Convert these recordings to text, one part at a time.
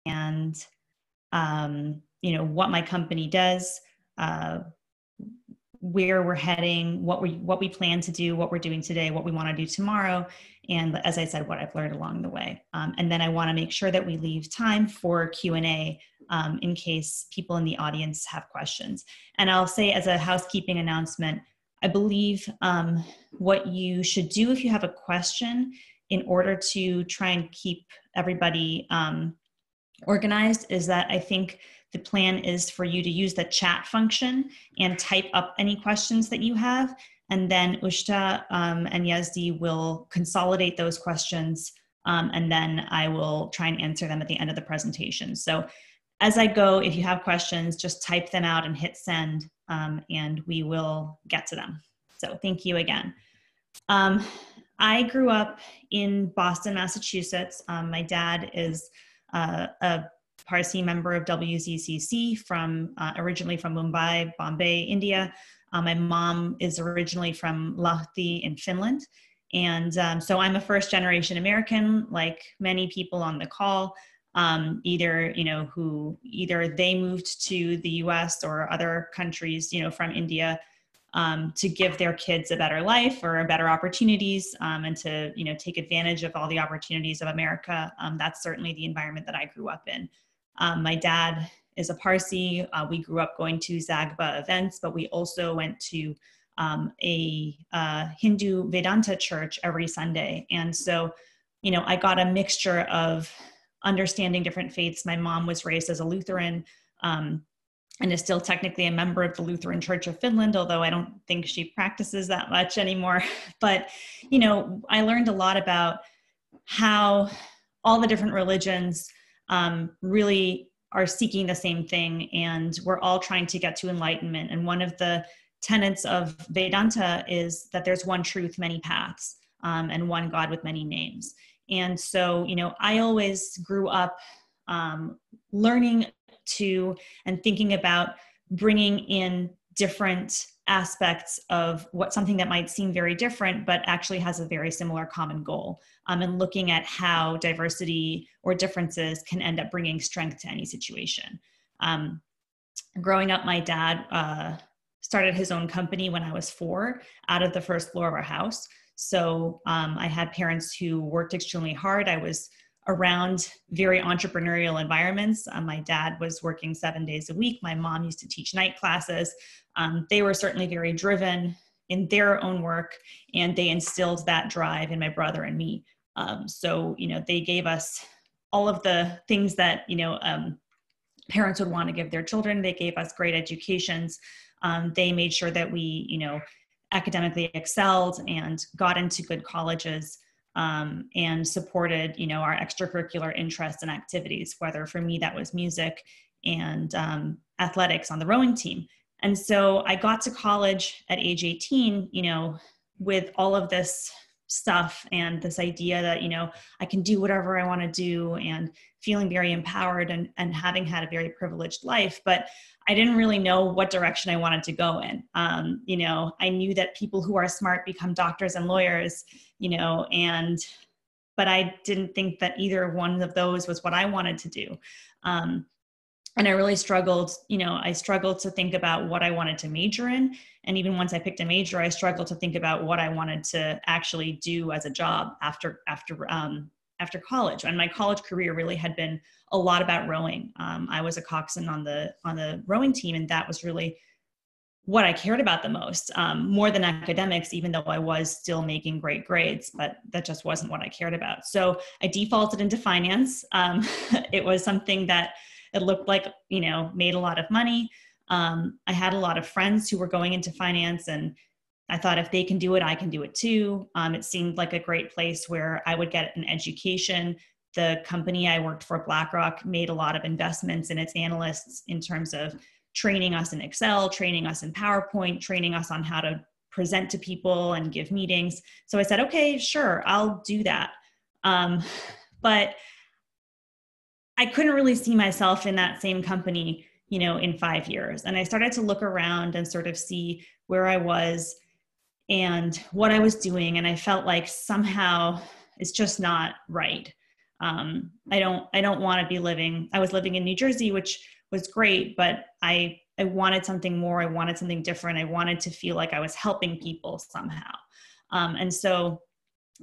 and what my company does, where we're heading, what we plan to do, what we're doing today, what we want to do tomorrow, and as I said, what I've learned along the way. And then I want to make sure that we leave time for Q&A in case people in the audience have questions. And I'll say, as a housekeeping announcement, I believe what you should do if you have a question, in order to try and keep everybody organized, is that I think the plan is for you to use the chat function and type up any questions that you have. And then Ushta and Yazdi will consolidate those questions. And then I will try and answer them at the end of the presentation. So as I go, if you have questions, just type them out and hit send, and we will get to them. So thank you again. I grew up in Boston, Massachusetts. My dad is a Parsi member of WZCC originally from Mumbai, Bombay, India. My mom is originally from Lahti in Finland. And so I'm a first generation American, like many people on the call, either they moved to the US or other countries, from India, to give their kids a better life or better opportunities, and to, take advantage of all the opportunities of America. That's certainly the environment that I grew up in. My dad is a Parsi. We grew up going to Zagba events, but we also went to a Hindu Vedanta church every Sunday. And so, I got a mixture of understanding different faiths. My mom was raised as a Lutheran, and is still technically a member of the Lutheran Church of Finland, although I don't think she practices that much anymore. But, I learned a lot about how all the different religions really are seeking the same thing, and we're all trying to get to enlightenment. And one of the tenets of Vedanta is that there's one truth, many paths, and one God with many names. And so, I always grew up learning to and thinking about bringing in different aspects of something that might seem very different, but actually has a very similar common goal, and looking at how diversity or differences can end up bringing strength to any situation. Growing up, my dad started his own company when I was 4 out of the first floor of our house. So I had parents who worked extremely hard. I was around very entrepreneurial environments. My dad was working 7 days a week. My mom used to teach night classes. They were certainly very driven in their own work, and they instilled that drive in my brother and me. So, they gave us all of the things that, parents would want to give their children. They gave us great educations. They made sure that we, academically excelled and got into good colleges. And supported, our extracurricular interests and activities, whether for me that was music and athletics on the rowing team. And so I got to college at age 18, with all of this stuff and this idea that, I can do whatever I want to do, and feeling very empowered and having had a very privileged life. But I didn't really know what direction I wanted to go in. I knew that people who are smart become doctors and lawyers, but I didn't think that either one of those was what I wanted to do. And I really struggled, I struggled to think about what I wanted to major in. And even once I picked a major, I struggled to think about what I wanted to actually do as a job after college. And my college career really had been a lot about rowing. I was a coxswain on the rowing team, and that was really what I cared about the most, more than academics, even though I was still making great grades, but that just wasn't what I cared about. So I defaulted into finance. It was something that it looked like, made a lot of money. I had a lot of friends who were going into finance, and I thought if they can do it, I can do it too. It seemed like a great place where I would get an education. The company I worked for, BlackRock, made a lot of investments in its analysts in terms of training us in Excel, training us in PowerPoint, training us on how to present to people and give meetings. So I said, okay, sure, I'll do that. But I couldn't really see myself in that same company, in 5 years. And I started to look around and sort of see where I was and what I was doing. And I felt like somehow it's just not right. I don't want to be I was living in New Jersey, which was great, but I wanted something more. I wanted something different. I wanted to feel like I was helping people somehow. And so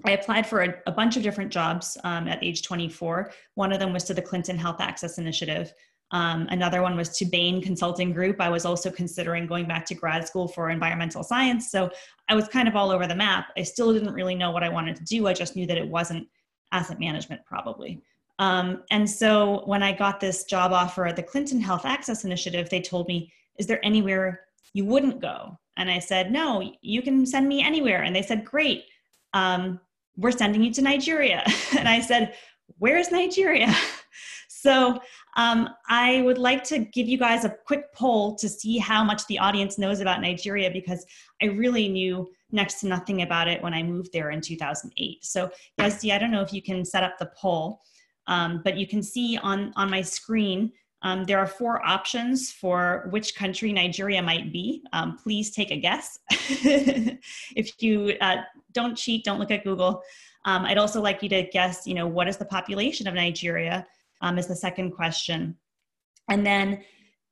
I applied for a bunch of different jobs at age 24. One of them was to the Clinton Health Access Initiative. Another one was to Bain Consulting Group. I was also considering going back to grad school for environmental science. So I was kind of all over the map. I still didn't really know what I wanted to do. I just knew that it wasn't asset management probably. And so when I got this job offer at the Clinton Health Access Initiative, they told me, is there anywhere you wouldn't go? And I said, no, you can send me anywhere. And they said, great. We're sending you to Nigeria. And I said, where's Nigeria? So I would like to give you guys a quick poll to see how much the audience knows about Nigeria, because I really knew next to nothing about it when I moved there in 2008. So Yazdi, I don't know if you can set up the poll, but you can see on my screen, there are 4 options for which country Nigeria might be. Please take a guess. If you don't cheat, don't look at Google. I'd also like you to guess, what is the population of Nigeria is the second question. And then,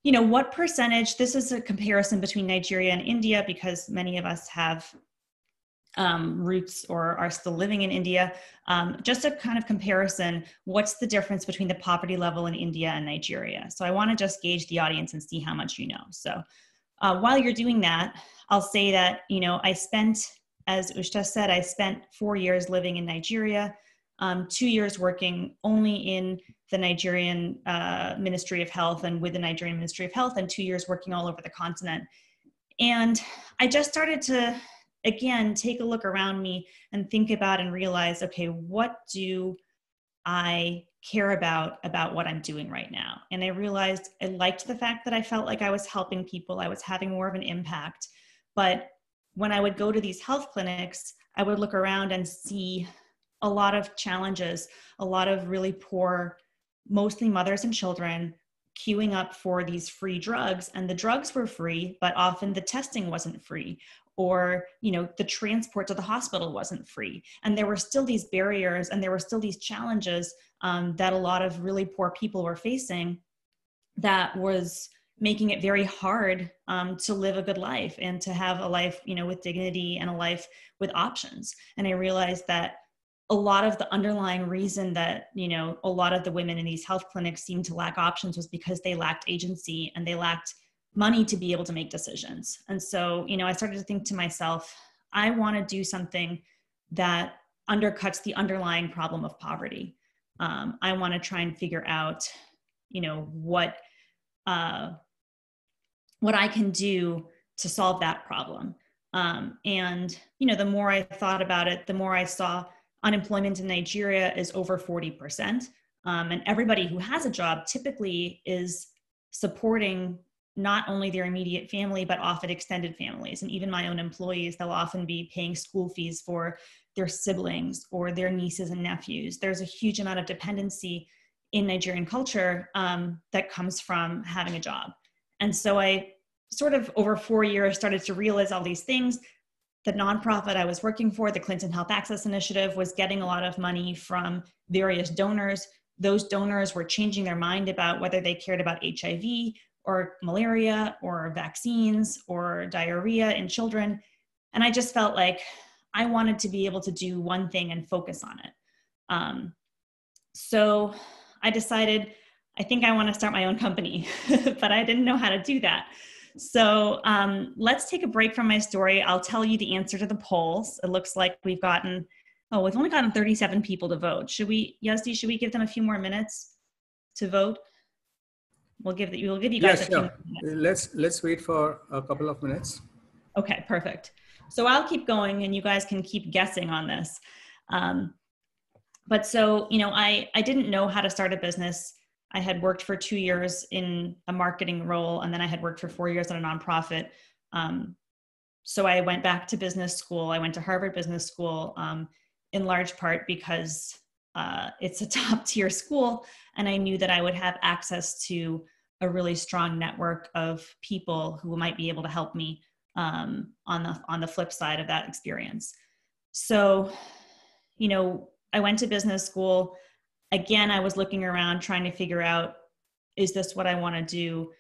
what percentage, this is a comparison between Nigeria and India because many of us have roots or are still living in India. Just a kind of comparison, what's the difference between the poverty level in India and Nigeria? So I want to just gauge the audience and see how much you know. So while you're doing that, I'll say that, I spent, as Ushta said, I spent 4 years living in Nigeria, 2 years working only in the Nigerian Ministry of Health and with the Nigerian Ministry of Health, and 2 years working all over the continent. And I just started to, again, take a look around me and think about and realize, okay, what do I care about what I'm doing right now? And I realized I liked the fact that I felt like I was helping people. I was having more of an impact. But when I would go to these health clinics, I would look around and see a lot of challenges, a lot of really poor, mostly mothers and children, queuing up for these free drugs. And the drugs were free, but often the testing wasn't free, or the transport to the hospital wasn't free. And there were still these barriers, and there were still these challenges that a lot of really poor people were facing, that was making it very hard to live a good life and to have a life with dignity and a life with options. And I realized that a lot of the underlying reason that a lot of the women in these health clinics seemed to lack options was because they lacked agency and they lacked money to be able to make decisions. And so, I started to think to myself, I want to do something that undercuts the underlying problem of poverty. I want to try and figure out, what I can do to solve that problem. And, the more I thought about it, the more I saw unemployment in Nigeria is over 40%. And everybody who has a job typically is supporting not only their immediate family, but often extended families. And even my own employees, they'll often be paying school fees for their siblings or their nieces and nephews. There's a huge amount of dependency in Nigerian culture that comes from having a job. And so I sort of over 4 years started to realize all these things. The nonprofit I was working for, the Clinton Health Access Initiative, was getting a lot of money from various donors. Those donors were changing their mind about whether they cared about HIV or malaria or vaccines or diarrhea in children. And I just felt like I wanted to be able to do one thing and focus on it. So I decided, I think I want to start my own company, but I didn't know how to do that. So let's take a break from my story. I'll tell you the answer to the polls. It looks like we've only gotten 37 people to vote. Yazdi, should we give them a few more minutes to vote? We'll give you guys a few more minutes. Let's wait for a couple of minutes. Okay, perfect. So I'll keep going and you guys can keep guessing on this. But so, I didn't know how to start a business. I had worked for 2 years in a marketing role, and then I had worked for 4 years at a nonprofit. So I went back to business school. I went to Harvard Business School in large part because it's a top tier school, and I knew that I would have access to a really strong network of people who might be able to help me on the flip side of that experience. So, I went to business school. again, I was looking around trying to figure out, is this what I want to do?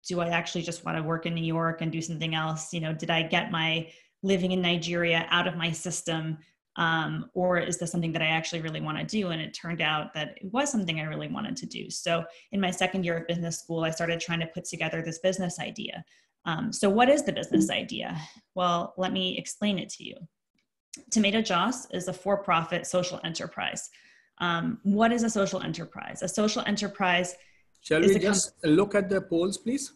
Do I actually just want to work in New York and do something else? You know, did I get my living in Nigeria out of my system? Or is this something that I actually really want to do? And it turned out that it was something I really wanted to do. So in my second year of business school, I started trying to put together this business idea. So what is the business idea? Well, let me explain it to you. Tomato Joss is a for-profit social enterprise. What is a social enterprise? A social enterprise Shall is we just look at the polls, please?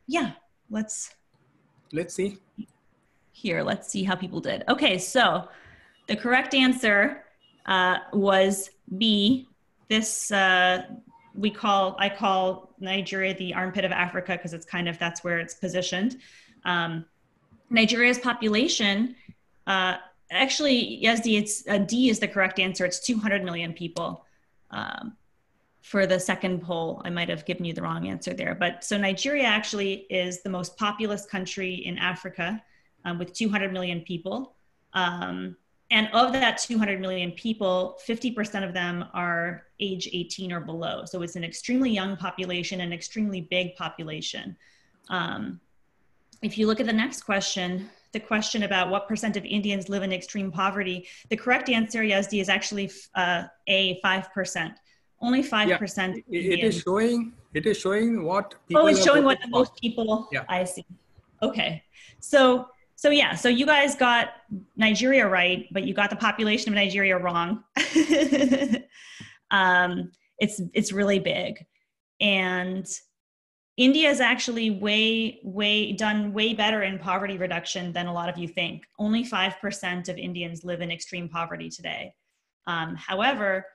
Yeah, let's see. Here, let's see how people did. Okay, so the correct answer was B. This I call Nigeria the armpit of Africa because it's kind of, that's where it's positioned. Nigeria's population, actually, Yazdi, it's D is the correct answer. It's 200 million people. For the second poll, I might have given you the wrong answer there. But so Nigeria actually is the most populous country in Africa with 200 million people. And of that 200 million people, 50% of them are age 18 or below. So it's an extremely young population, an extremely big population. If you look at the next question, the question about what % of Indians live in extreme poverty, the correct answer, Yazdi, is actually A, 5%. Only 5%. Yeah, it is showing what people. Oh, it's showing what the most people. Yeah. I see. Okay. So yeah, so you guys got Nigeria right, but you got the population of Nigeria wrong. It's really big. And India is actually done way better in poverty reduction than a lot of you think. Only 5% of Indians live in extreme poverty today. However,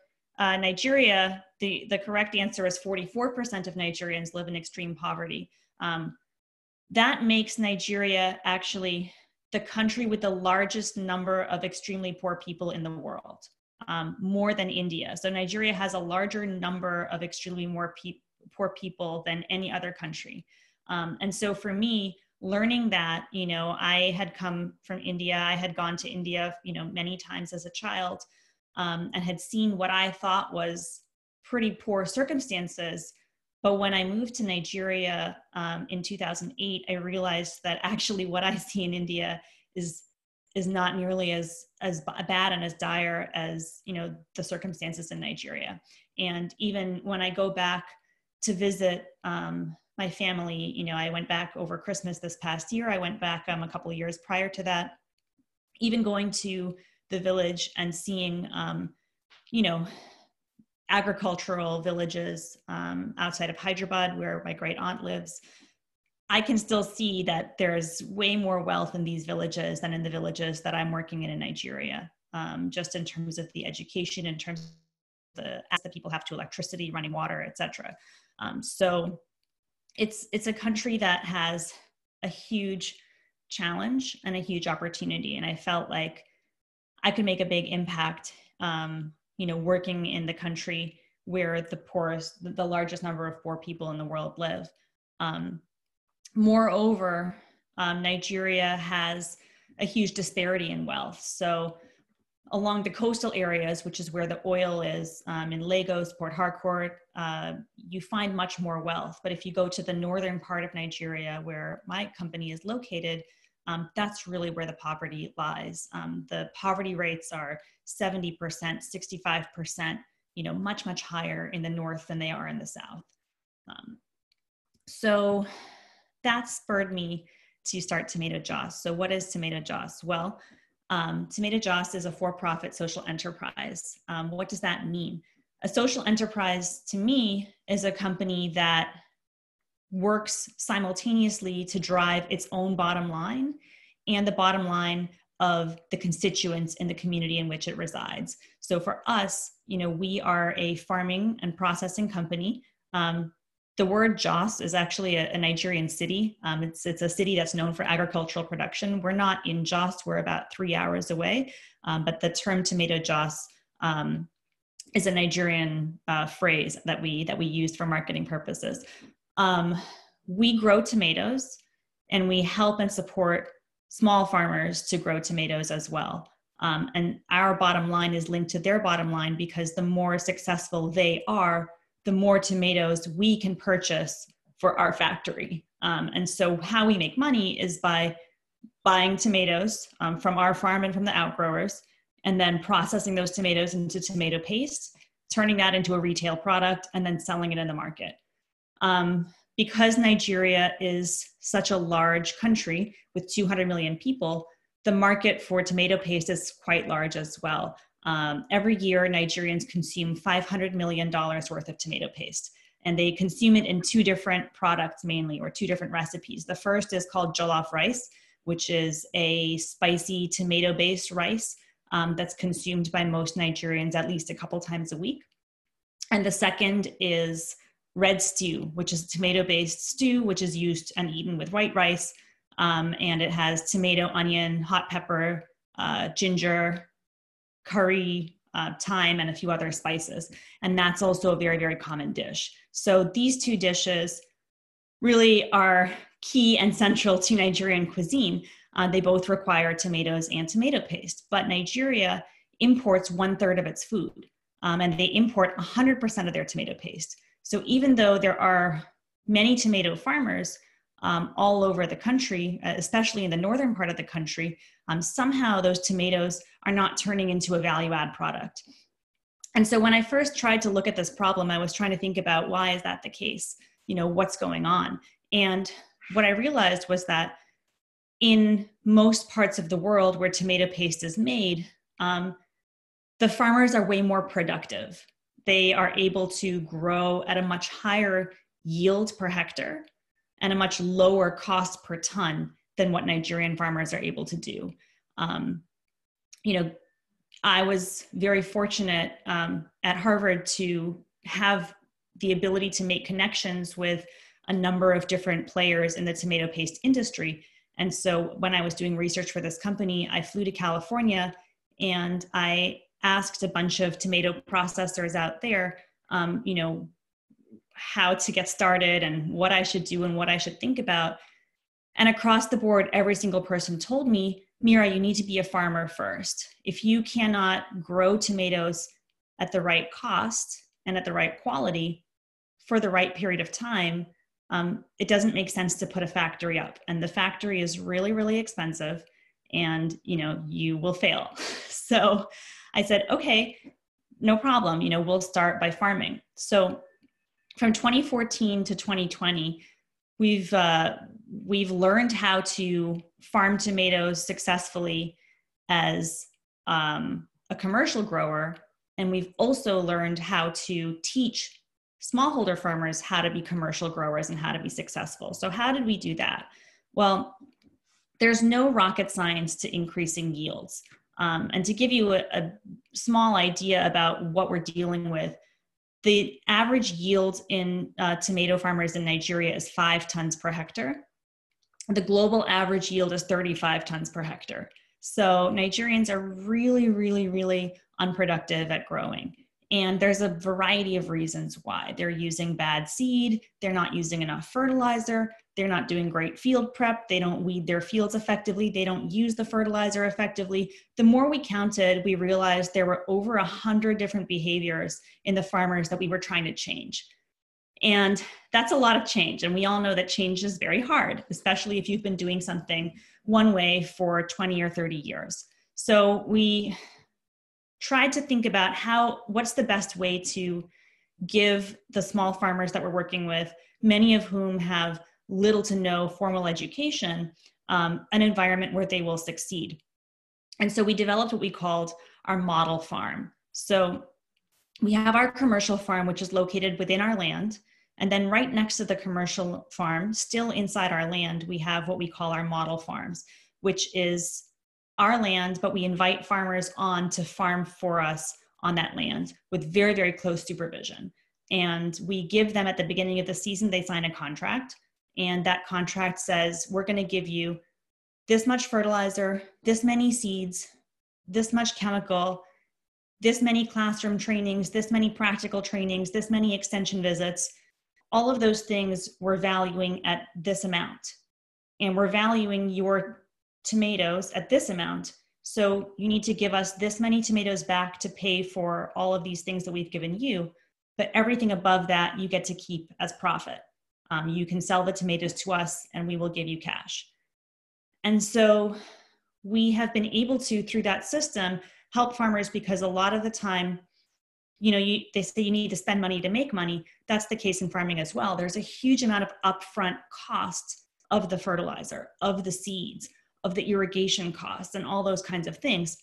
Nigeria, the correct answer is 44% of Nigerians live in extreme poverty. That makes Nigeria actually the country with the largest number of extremely poor people in the world, more than India. So Nigeria has a larger number of extremely poor people than any other country. And so for me, learning that, you know, I had come from India, I had gone to India, you know, many times as a child, and had seen what I thought was pretty poor circumstances. But when I moved to Nigeria in 2008, I realized that actually what I see in India is not nearly as bad and as dire as, you know, the circumstances in Nigeria. And even when I go back to visit my family, you know, I went back over Christmas this past year. I went back a couple of years prior to that. Even going to the village and seeing, you know, agricultural villages outside of Hyderabad, where my great aunt lives, I can still see that there's way more wealth in these villages than in the villages that I'm working in Nigeria, just in terms of the education, in terms of the access that people have to electricity, running water, etc. So it's a country that has a huge challenge and a huge opportunity. And I felt like I could make a big impact, you know, working in the country where the largest number of poor people in the world live. Moreover, Nigeria has a huge disparity in wealth. So along the coastal areas, which is where the oil is, in Lagos, Port Harcourt, you find much more wealth. But if you go to the northern part of Nigeria, where my company is located, that's really where the poverty lies. The poverty rates are 70%, 65%, you know, much, much higher in the north than they are in the south. So that spurred me to start Tomato Joss. So what is Tomato Joss? Well, Tomato Joss is a for-profit social enterprise. What does that mean? A social enterprise to me is a company that works simultaneously to drive its own bottom line and the bottom line of the constituents in the community in which it resides. So for us, you know, we are a farming and processing company. The word Jos is actually a Nigerian city. It's a city that's known for agricultural production. We're not in Jos, we're about 3 hours away. But the term Tomato Jos is a Nigerian phrase that we use for marketing purposes. We grow tomatoes and we help and support small farmers to grow tomatoes as well. And our bottom line is linked to their bottom line, because the more successful they are, the more tomatoes we can purchase for our factory. And so how we make money is by buying tomatoes from our farm and from the outgrowers, and then processing those tomatoes into tomato paste, turning that into a retail product, and then selling it in the market. Because Nigeria is such a large country with 200 million people, the market for tomato paste is quite large as well. Every year, Nigerians consume $500 million worth of tomato paste, and they consume it in two different products mainly, or two different recipes. The first is called jollof rice, which is a spicy tomato-based rice that's consumed by most Nigerians at least a couple times a week. And the second is red stew, which is a tomato-based stew, which is used and eaten with white rice. And it has tomato, onion, hot pepper, ginger, curry, thyme, and a few other spices. And that's also a very, very common dish. So these two dishes really are key and central to Nigerian cuisine. They both require tomatoes and tomato paste, but Nigeria imports 1/3 of its food, and they import 100% of their tomato paste. So even though there are many tomato farmers all over the country, especially in the northern part of the country, somehow those tomatoes are not turning into a value-add product. And so when I first tried to look at this problem, I was trying to think about, why is that the case? You know, what's going on? And what I realized was that in most parts of the world where tomato paste is made, the farmers are way more productive. They are able to grow at a much higher yield per hectare and a much lower cost per ton than what Nigerian farmers are able to do. You know, I was very fortunate at Harvard to have the ability to make connections with a number of different players in the tomato paste industry. And so when I was doing research for this company, I flew to California and I asked a bunch of tomato processors out there, you know, how to get started and what I should do and what I should think about. And across the board, every single person told me, Mira, you need to be a farmer first. If you cannot grow tomatoes at the right cost and at the right quality for the right period of time, it doesn't make sense to put a factory up. And the factory is really, really expensive, and you know, you will fail. So I said, okay, no problem. You know, we'll start by farming. So from 2014 to 2020, we've learned how to farm tomatoes successfully as a commercial grower, and we've also learned how to teach smallholder farmers how to be commercial growers and how to be successful. So how did we do that? Well, there's no rocket science to increasing yields. And to give you a small idea about what we're dealing with, the average yield in tomato farmers in Nigeria is 5 tons per hectare. The global average yield is 35 tons per hectare. So Nigerians are really, really, really unproductive at growing. And there's a variety of reasons why. They're using bad seed, they're not using enough fertilizer, they're not doing great field prep, they don't weed their fields effectively, they don't use the fertilizer effectively. The more we counted, we realized there were over 100 different behaviors in the farmers that we were trying to change. And that's a lot of change. And we all know that change is very hard, especially if you've been doing something one way for 20 or 30 years. So we tried to think about what's the best way to give the small farmers that we're working with, many of whom have little to no formal education, an environment where they will succeed. And so we developed what we called our model farm. So we have our commercial farm, which is located within our land. And then right next to the commercial farm, still inside our land, we have what we call our model farms, which is our land, but we invite farmers on to farm for us on that land with very, very close supervision. And we give them, at the beginning of the season, they sign a contract. And that contract says, we're going to give you this much fertilizer, this many seeds, this much chemical, this many classroom trainings, this many practical trainings, this many extension visits. All of those things we're valuing at this amount. And we're valuing your tomatoes at this amount So you need to give us this many tomatoes back to pay for all of these things that we've given you, but everything above that you get to keep as profit. You can sell the tomatoes to us and we will give you cash. And so we have been able to, through that system, help farmers, because a lot of the time, they say you need to spend money to make money. That's the case in farming as well. There's a huge amount of upfront cost of the fertilizer, of the seeds, of the irrigation costs, and all those kinds of things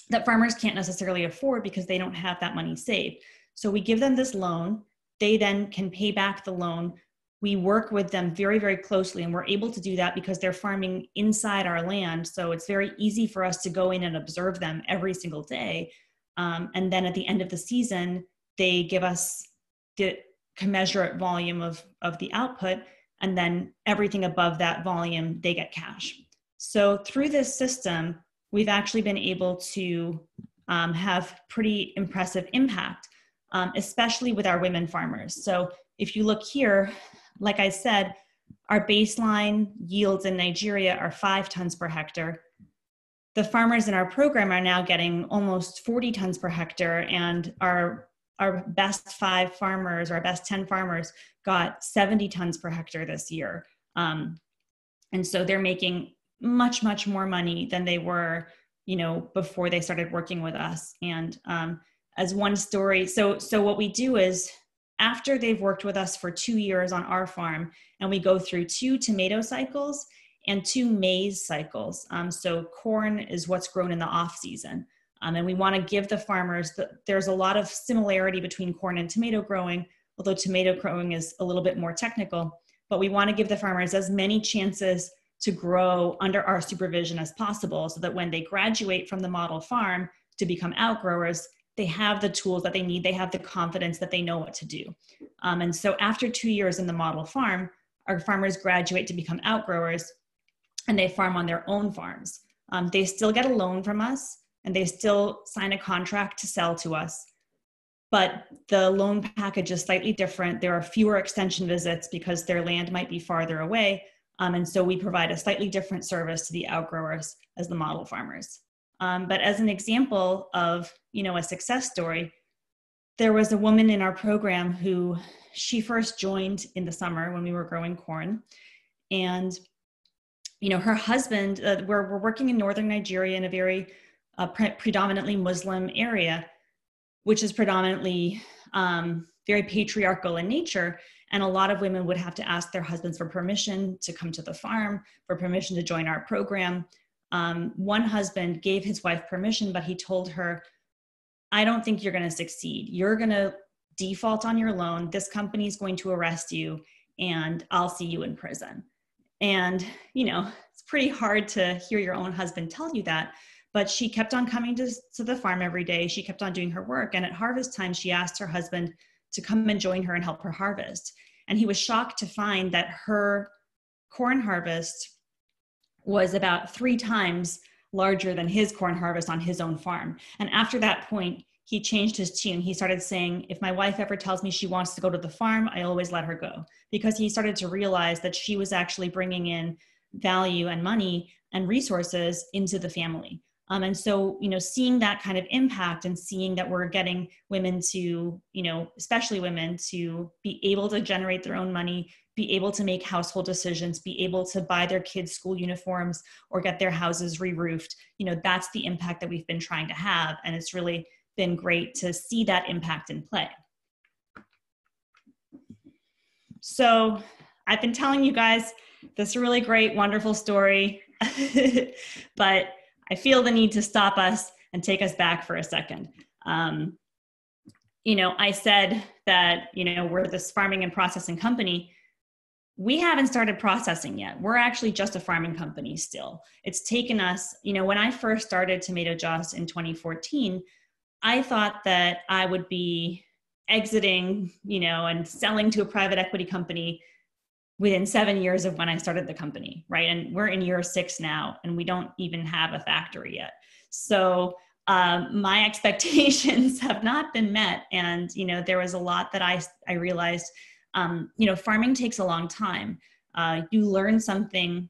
that farmers can't necessarily afford because they don't have that money saved. So we give them this loan. They then can pay back the loan. We work with them very, very closely, and we're able to do that because they're farming inside our land. So it's very easy for us to go in and observe them every single day. And then at the end of the season, they give us the commensurate volume of the output, and then everything above that volume, they get cash. So through this system, we've actually been able to have pretty impressive impact, especially with our women farmers. So if you look here, like I said, our baseline yields in Nigeria are 5 tons per hectare. The farmers in our program are now getting almost 40 tons per hectare, and our best 5 farmers, our best 10 farmers got 70 tons per hectare this year. And so they're making much, much more money than they were, before they started working with us. And as one story, so what we do is, after they've worked with us for 2 years on our farm, and we go through 2 tomato cycles and 2 maize cycles. So corn is what's grown in the off season. And we want to give the farmers, there's a lot of similarity between corn and tomato growing, although tomato growing is a little bit more technical, but we want to give the farmers as many chances to grow under our supervision as possible, so that when they graduate from the model farm to become outgrowers, they have the tools that they need. They have the confidence that they know what to do. And so after 2 years in the model farm, our farmers graduate to become outgrowers, and they farm on their own farms. They still get a loan from us, and they still sign a contract to sell to us. But the loan package is slightly different. There are fewer extension visits because their land might be farther away. And so we provide a slightly different service to the outgrowers as the model farmers. But as an example of, a success story, there was a woman in our program who, she first joined in the summer when we were growing corn. And, her husband, we're working in northern Nigeria in a very predominantly Muslim area, which is predominantly very patriarchal in nature. And a lot of women would have to ask their husbands for permission to come to the farm, for permission to join our program. One husband gave his wife permission, but he told her, I don't think you're going to succeed. You're going to default on your loan. This company is going to arrest you, and I'll see you in prison. And, it's pretty hard to hear your own husband tell you that, but she kept on coming to the farm every day. She kept on doing her work. And at harvest time, she asked her husband to come and join her and help her harvest. And he was shocked to find that her corn harvest was about 3 times larger than his corn harvest on his own farm. And after that point, he changed his tune. He started saying, if my wife ever tells me she wants to go to the farm, I always let her go. Because he started to realize that she was actually bringing in value and money and resources into the family. And so, seeing that kind of impact, and seeing that we're getting women to, especially women, to be able to generate their own money, be able to make household decisions, be able to buy their kids' school uniforms or get their houses re-roofed, that's the impact that we've been trying to have. And it's really been great to see that impact in play. So I've been telling you guys this really great, wonderful story, but I feel the need to stop us and take us back for a second. I said that, we're this farming and processing company. We haven't started processing yet. We're actually just a farming company still. It's taken us, when I first started Tomato Just in 2014, I thought that I would be exiting, and selling to a private equity company within 7 years of when I started the company, right? And we're in year 6 now, and we don't even have a factory yet. So my expectations have not been met. And, there was a lot that I realized, farming takes a long time. You learn something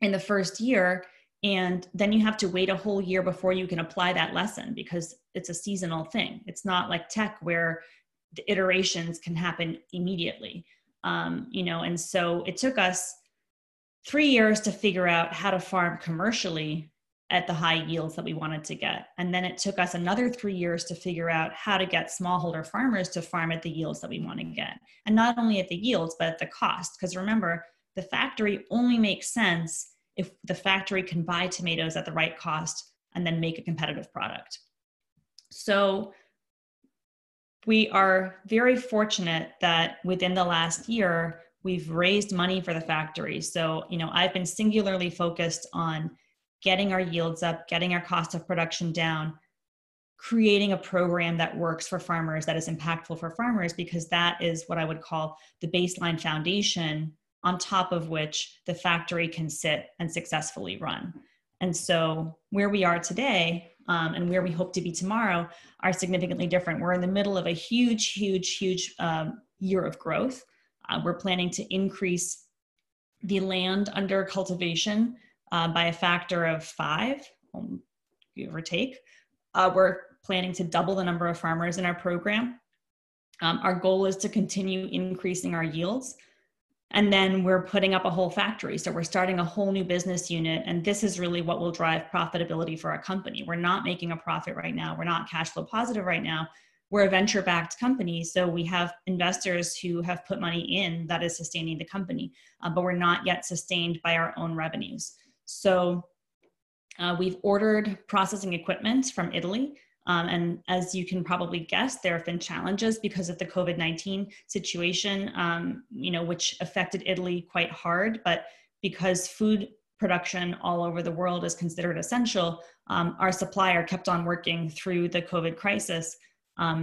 in the first year, And then you have to wait a whole year before you can apply that lesson because it's a seasonal thing. It's not like tech where the iterations can happen immediately. And so it took us 3 years to figure out how to farm commercially at the high yields that we wanted to get. And then it took us another 3 years to figure out how to get smallholder farmers to farm at the yields that we want to get. And not only at the yields, but at the cost. Because remember, the factory only makes sense if the factory can buy tomatoes at the right cost and then make a competitive product. So we are very fortunate that within the last year, we've raised money for the factory. So, I've been singularly focused on getting our yields up, getting our cost of production down, creating a program that works for farmers, that is impactful for farmers, because that is what I would call the baseline foundation on top of which the factory can sit and successfully run. And so where we are today and where we hope to be tomorrow are significantly different. We're in the middle of a huge year of growth. We're planning to increase the land under cultivation by a factor of 5, give or take. We're planning to double the number of farmers in our program. Our goal is to continue increasing our yields. And then we're putting up a whole factory. So we're starting a whole new business unit. And this is really what will drive profitability for our company. We're not making a profit right now. We're not cash flow positive right now. We're a venture-backed company. So we have investors who have put money in that is sustaining the company, but we're not yet sustained by our own revenues. So we've ordered processing equipment from Italy. And as you can probably guess, there have been challenges because of the COVID-19 situation, which affected Italy quite hard. But because food production all over the world is considered essential, our supplier kept on working through the COVID crisis.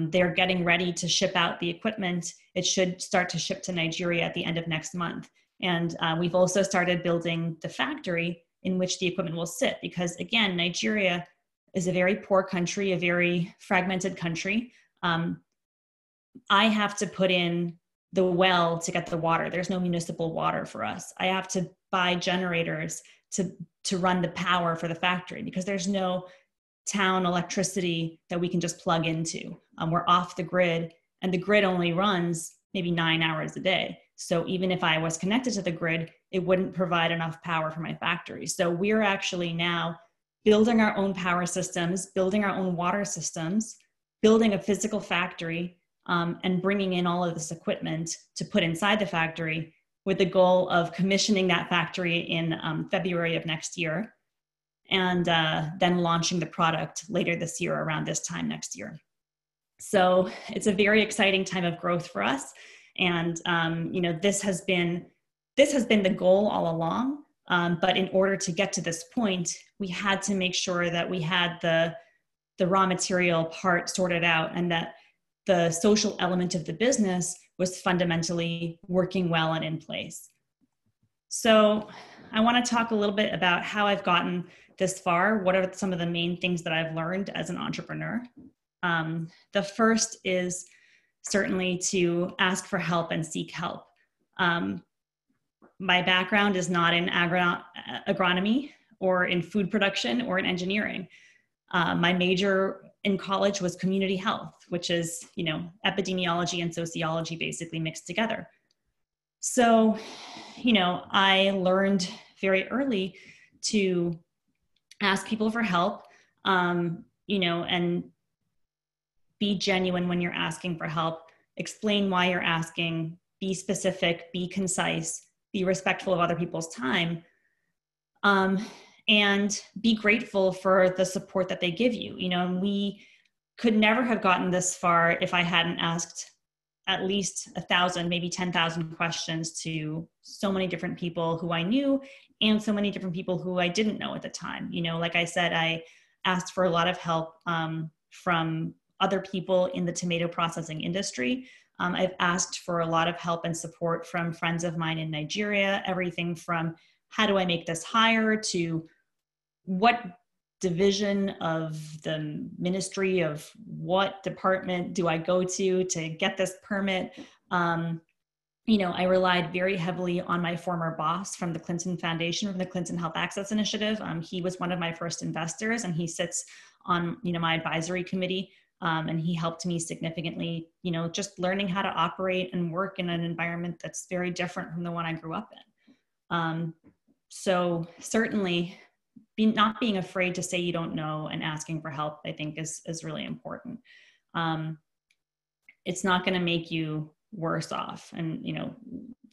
They're getting ready to ship out the equipment. It should start to ship to Nigeria at the end of next month. And we've also started building the factory in which the equipment will sit, because again, Nigeria is a very poor country, a very fragmented country. I have to put in the well to get the water. There's no municipal water for us. I have to buy generators to run the power for the factory because there's no town electricity that we can just plug into. We're off the grid, and the grid only runs maybe 9 hours a day. So even if I was connected to the grid, it wouldn't provide enough power for my factory. So we're actually now building our own power systems, building our own water systems, building a physical factory, and bringing in all of this equipment to put inside the factory with the goal of commissioning that factory in February of next year, and then launching the product later this year around this time next year. So it's a very exciting time of growth for us. And this has been the goal all along. But in order to get to this point, we had to make sure that we had the raw material part sorted out, and that the social element of the business was fundamentally working well and in place. So I want to talk a little bit about how I've gotten this far. What are some of the main things that I've learned as an entrepreneur? The first is certainly to ask for help and seek help. My background is not in agronomy or in food production or in engineering. My major in college was community health, which is, epidemiology and sociology basically mixed together. So, I learned very early to ask people for help, and be genuine when you're asking for help, explain why you're asking, be specific, be concise, be respectful of other people's time, and be grateful for the support that they give you. And we could never have gotten this far if I hadn't asked at least 1,000, maybe 10,000 questions to so many different people who I knew and so many different people who I didn't know at the time. Like I said, I asked for a lot of help from other people in the tomato processing industry. I've asked for a lot of help and support from friends of mine in Nigeria, everything from how do I make this higher to what division of the ministry of what department do I go to get this permit? I relied very heavily on my former boss from the Clinton Foundation, from the Clinton Health Access Initiative. He was one of my first investors, and he sits on, my advisory committee. And he helped me significantly, just learning how to operate and work in an environment that's very different from the one I grew up in. So certainly not being afraid to say you don't know and asking for help, I think is really important. It's not going to make you worse off, and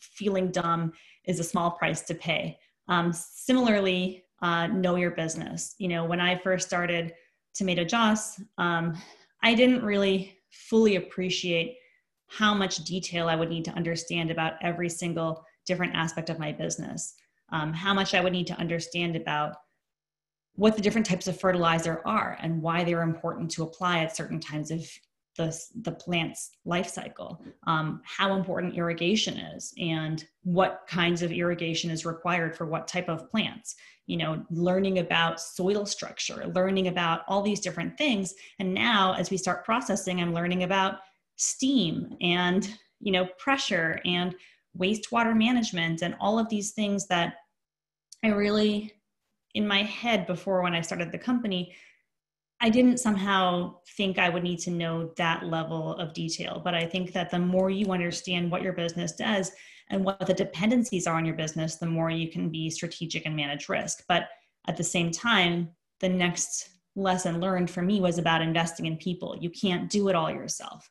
feeling dumb is a small price to pay. Similarly, know your business. When I first started Tomato Joss, I didn't really fully appreciate how much detail I would need to understand about every single different aspect of my business, how much I would need to understand about what the different types of fertilizer are and why they're important to apply at certain times of the plant's life cycle, how important irrigation is, and what kinds of irrigation is required for what type of plants, learning about soil structure, learning about all these different things. And now as we start processing, I'm learning about steam and, pressure and wastewater management and all of these things that I really, in my head before when I started the company, I didn't somehow think I would need to know that level of detail. But I think that the more you understand what your business does and what the dependencies are on your business, the more you can be strategic and manage risk. But at the same time, the next lesson learned for me was about investing in people. You can't do it all yourself.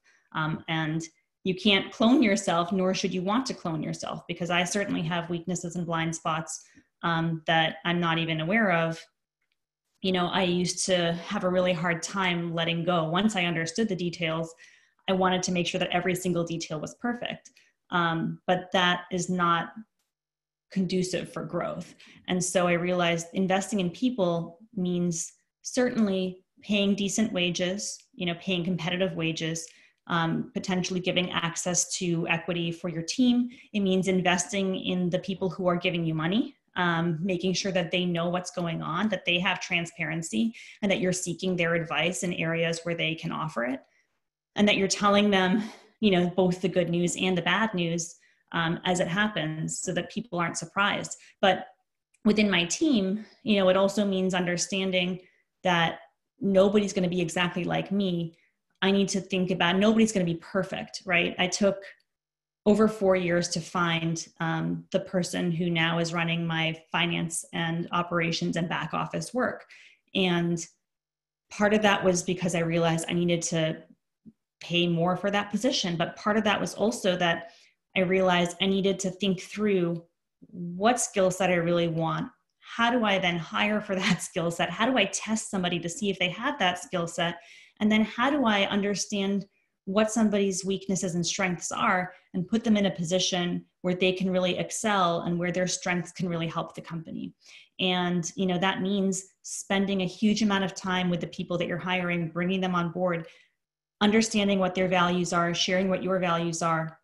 And you can't clone yourself, nor should you want to clone yourself, because I certainly have weaknesses and blind spots that I'm not even aware of. I used to have a really hard time letting go. Once I understood the details, I wanted to make sure that every single detail was perfect. But that is not conducive for growth. And so I realized investing in people means certainly paying decent wages, paying competitive wages, potentially giving access to equity for your team. It means investing in the people who are giving you money. Making sure that they know what's going on, that they have transparency, and that you're seeking their advice in areas where they can offer it, and that you're telling them, both the good news and the bad news as it happens, so that people aren't surprised. But within my team, it also means understanding that nobody's going to be exactly like me. I need to think about nobody's going to be perfect, right? I took over 4 years to find the person who now is running my finance and operations and back office work. And part of that was because I realized I needed to pay more for that position. But part of that was also that I realized I needed to think through what skill set I really want. How do I then hire for that skill set? How do I test somebody to see if they have that skill set? And then how do I understand what somebody's weaknesses and strengths are and put them in a position where they can really excel and where their strengths can really help the company. And, that means spending a huge amount of time with the people that you're hiring, bringing them on board, understanding what their values are, sharing what your values are,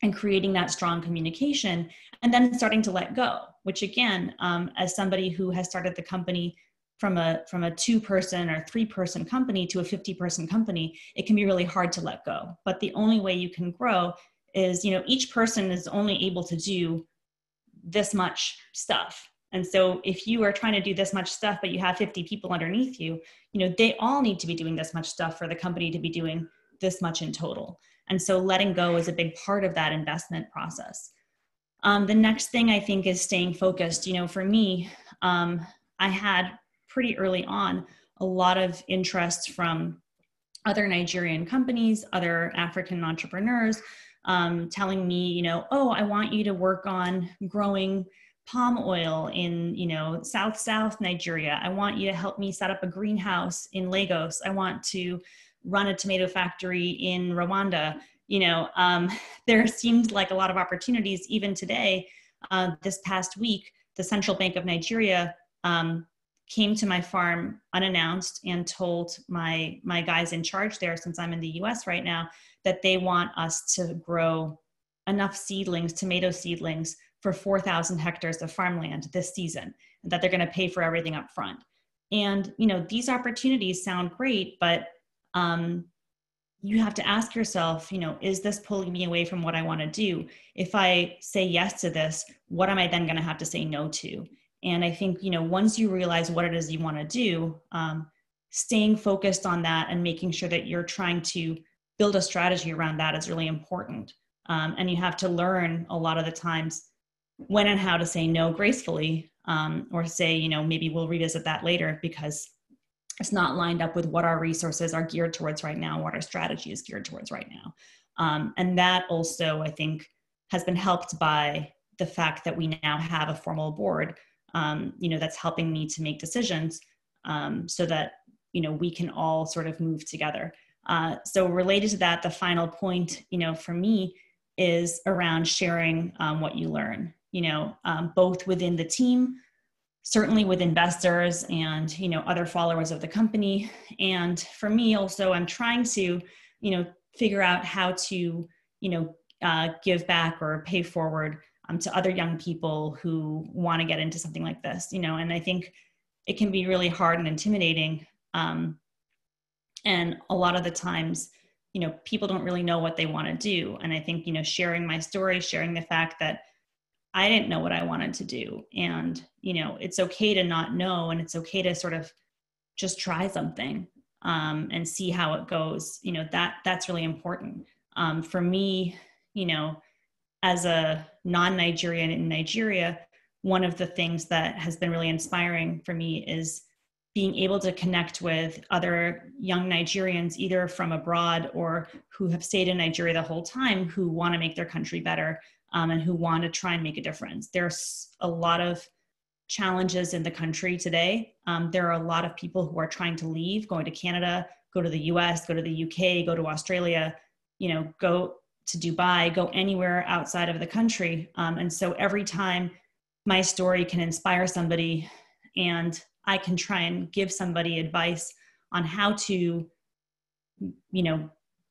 and creating that strong communication, and then starting to let go, which again, as somebody who has started the company from a 2-person or 3-person company to a 50-person company, it can be really hard to let go. But the only way you can grow is, each person is only able to do this much stuff. And so if you are trying to do this much stuff, but you have 50 people underneath you, they all need to be doing this much stuff for the company to be doing this much in total. And so letting go is a big part of that investment process. The next thing I think is staying focused. For me, I had pretty early on a lot of interest from other Nigerian companies, other African entrepreneurs, telling me, oh, I want you to work on growing palm oil in, South Nigeria. I want you to help me set up a greenhouse in Lagos. I want to run a tomato factory in Rwanda. There seemed like a lot of opportunities even today. This past week, the Central Bank of Nigeria came to my farm unannounced and told my guys in charge there, since I'm in the US right now, that they want us to grow enough seedlings, tomato seedlings, for 4,000 hectares of farmland this season, and that they're going to pay for everything up front. And, these opportunities sound great, but, you have to ask yourself, is this pulling me away from what I want to do? If I say yes to this, what am I then going to have to say no to? And I think, once you realize what it is you want to do, staying focused on that and making sure that you're trying to build a strategy around that is really important. And you have to learn a lot of the times when and how to say no gracefully, or say, maybe we'll revisit that later because it's not lined up with what our resources are geared towards right now, what our strategy is geared towards right now. And that also, I think, has been helped by the fact that we now have a formal board, that's helping me to make decisions, so that, we can all sort of move together. So related to that, the final point, for me is around sharing what you learn, both within the team, certainly with investors and, other followers of the company. And for me also, I'm trying to, figure out how to, give back or pay forward to other young people who want to get into something like this, and I think it can be really hard and intimidating. And a lot of the times, people don't really know what they want to do. And I think, sharing my story, sharing the fact that I didn't know what I wanted to do. And, it's okay to not know, and it's okay to sort of just try something, and see how it goes. That's really important. For me, as a non-Nigerian in Nigeria, one of the things that has been really inspiring for me is being able to connect with other young Nigerians, either from abroad or who have stayed in Nigeria the whole time, who want to make their country better, and who want to try and make a difference. There's a lot of challenges in the country today. There are a lot of people who are trying to leave, going to Canada, go to the US, go to the UK, go to Australia, go to Dubai, go anywhere outside of the country. And so every time my story can inspire somebody and I can try and give somebody advice on how to,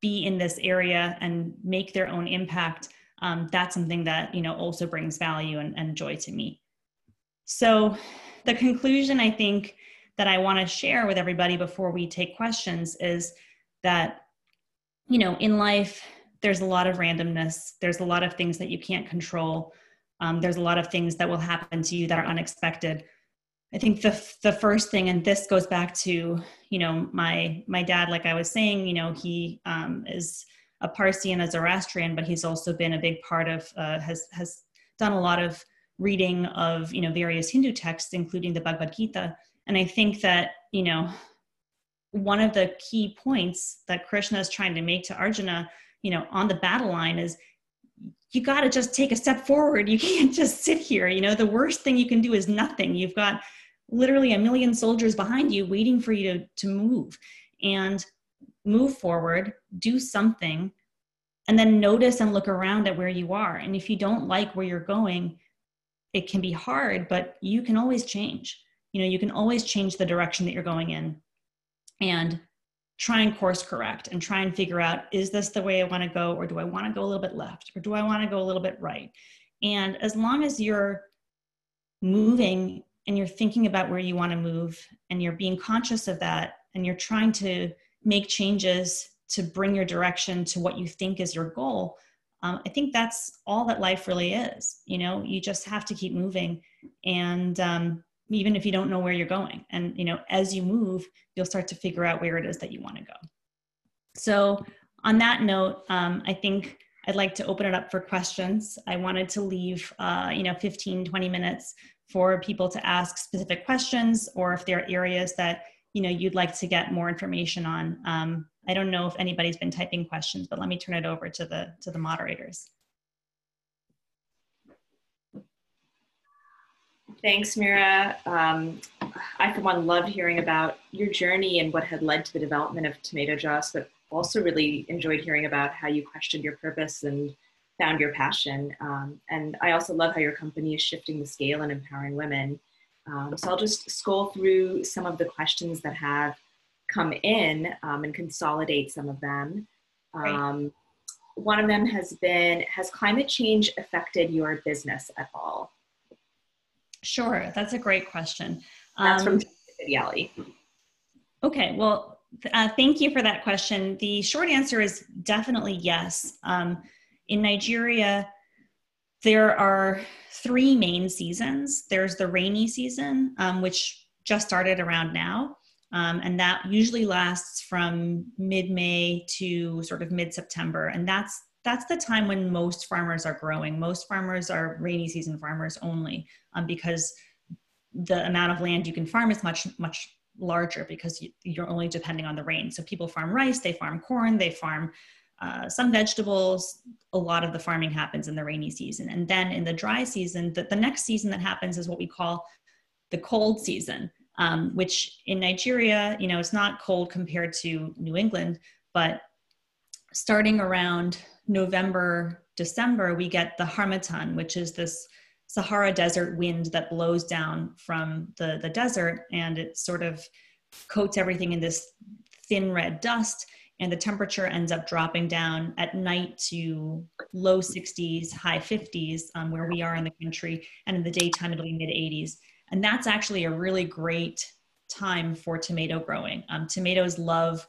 be in this area and make their own impact, that's something that, also brings value and joy to me. So the conclusion I think that I want to share with everybody before we take questions is that, in life, there's a lot of randomness. There's a lot of things that you can't control. There's a lot of things that will happen to you that are unexpected. I think the first thing, and this goes back to, my dad, like I was saying, he is a Parsi and a Zoroastrian, but he's also been a big part of, has done a lot of reading of, various Hindu texts, including the Bhagavad Gita. And I think that, one of the key points that Krishna is trying to make to Arjuna, on the battle line is, you got to just take a step forward. You can't just sit here. The worst thing you can do is nothing. You've got literally 1 million soldiers behind you waiting for you to move, and move forward, do something, and then notice and look around at where you are. And if you don't like where you're going, it can be hard, but you can always change. You can always change the direction that you're going in, and try and course correct and try and figure out, is this the way I want to go? Or do I want to go a little bit left? Or do I want to go a little bit right? And as long as you're moving and you're thinking about where you want to move, and you're being conscious of that, and you're trying to make changes to bring your direction to what you think is your goal, I think that's all that life really is. You just have to keep moving. And even if you don't know where you're going, and, as you move, you'll start to figure out where it is that you want to go. So on that note, I think I'd like to open it up for questions. I wanted to leave, 15, 20 minutes for people to ask specific questions, or if there are areas that, you'd like to get more information on. I don't know if anybody's been typing questions, but let me turn it over to the moderators. Thanks, Mira. I, for one, loved hearing about your journey and what had led to the development of Tomato Joss, but also really enjoyed hearing about how you questioned your purpose and found your passion. And I also love how your company is shifting the scale and empowering women. So I'll just scroll through some of the questions that have come in and consolidate some of them. One of them has been, has climate change affected your business at all? Sure, that's a great question. That's from Yali. Okay, well, Thank you for that question. The short answer is definitely yes. In Nigeria, there are 3 main seasons. There's the rainy season, which just started around now. And that usually lasts from mid-May to sort of mid-September. And that's the time when most farmers are growing. Most farmers are rainy season farmers only, because the amount of land you can farm is much, much larger because you're only depending on the rain. So people farm rice, they farm corn, they farm some vegetables. A lot of the farming happens in the rainy season. And then in the dry season, the next season that happens is what we call the cold season, which in Nigeria, it's not cold compared to New England, but starting around November, December, we get the harmattan, which is this Sahara desert wind that blows down from the desert, and it sort of coats everything in this thin red dust, and the temperature ends up dropping down at night to low 60s, high 50s, where we are in the country, and in the daytime it'll be mid 80s. And that's actually a really great time for tomato growing. Tomatoes love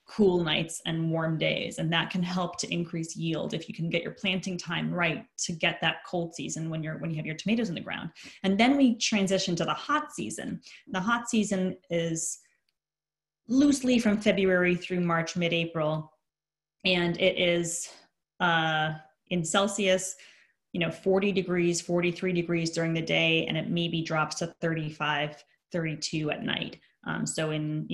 cool nights and warm days, and that can help to increase yield if you can get your planting time right to get that cold season when you have your tomatoes in the ground. And then we transition to the hot season. The hot season is loosely from February through March, mid-April, and it is in Celsius, 40 degrees, 43 degrees during the day, and it maybe drops to 35, 32 at night. So in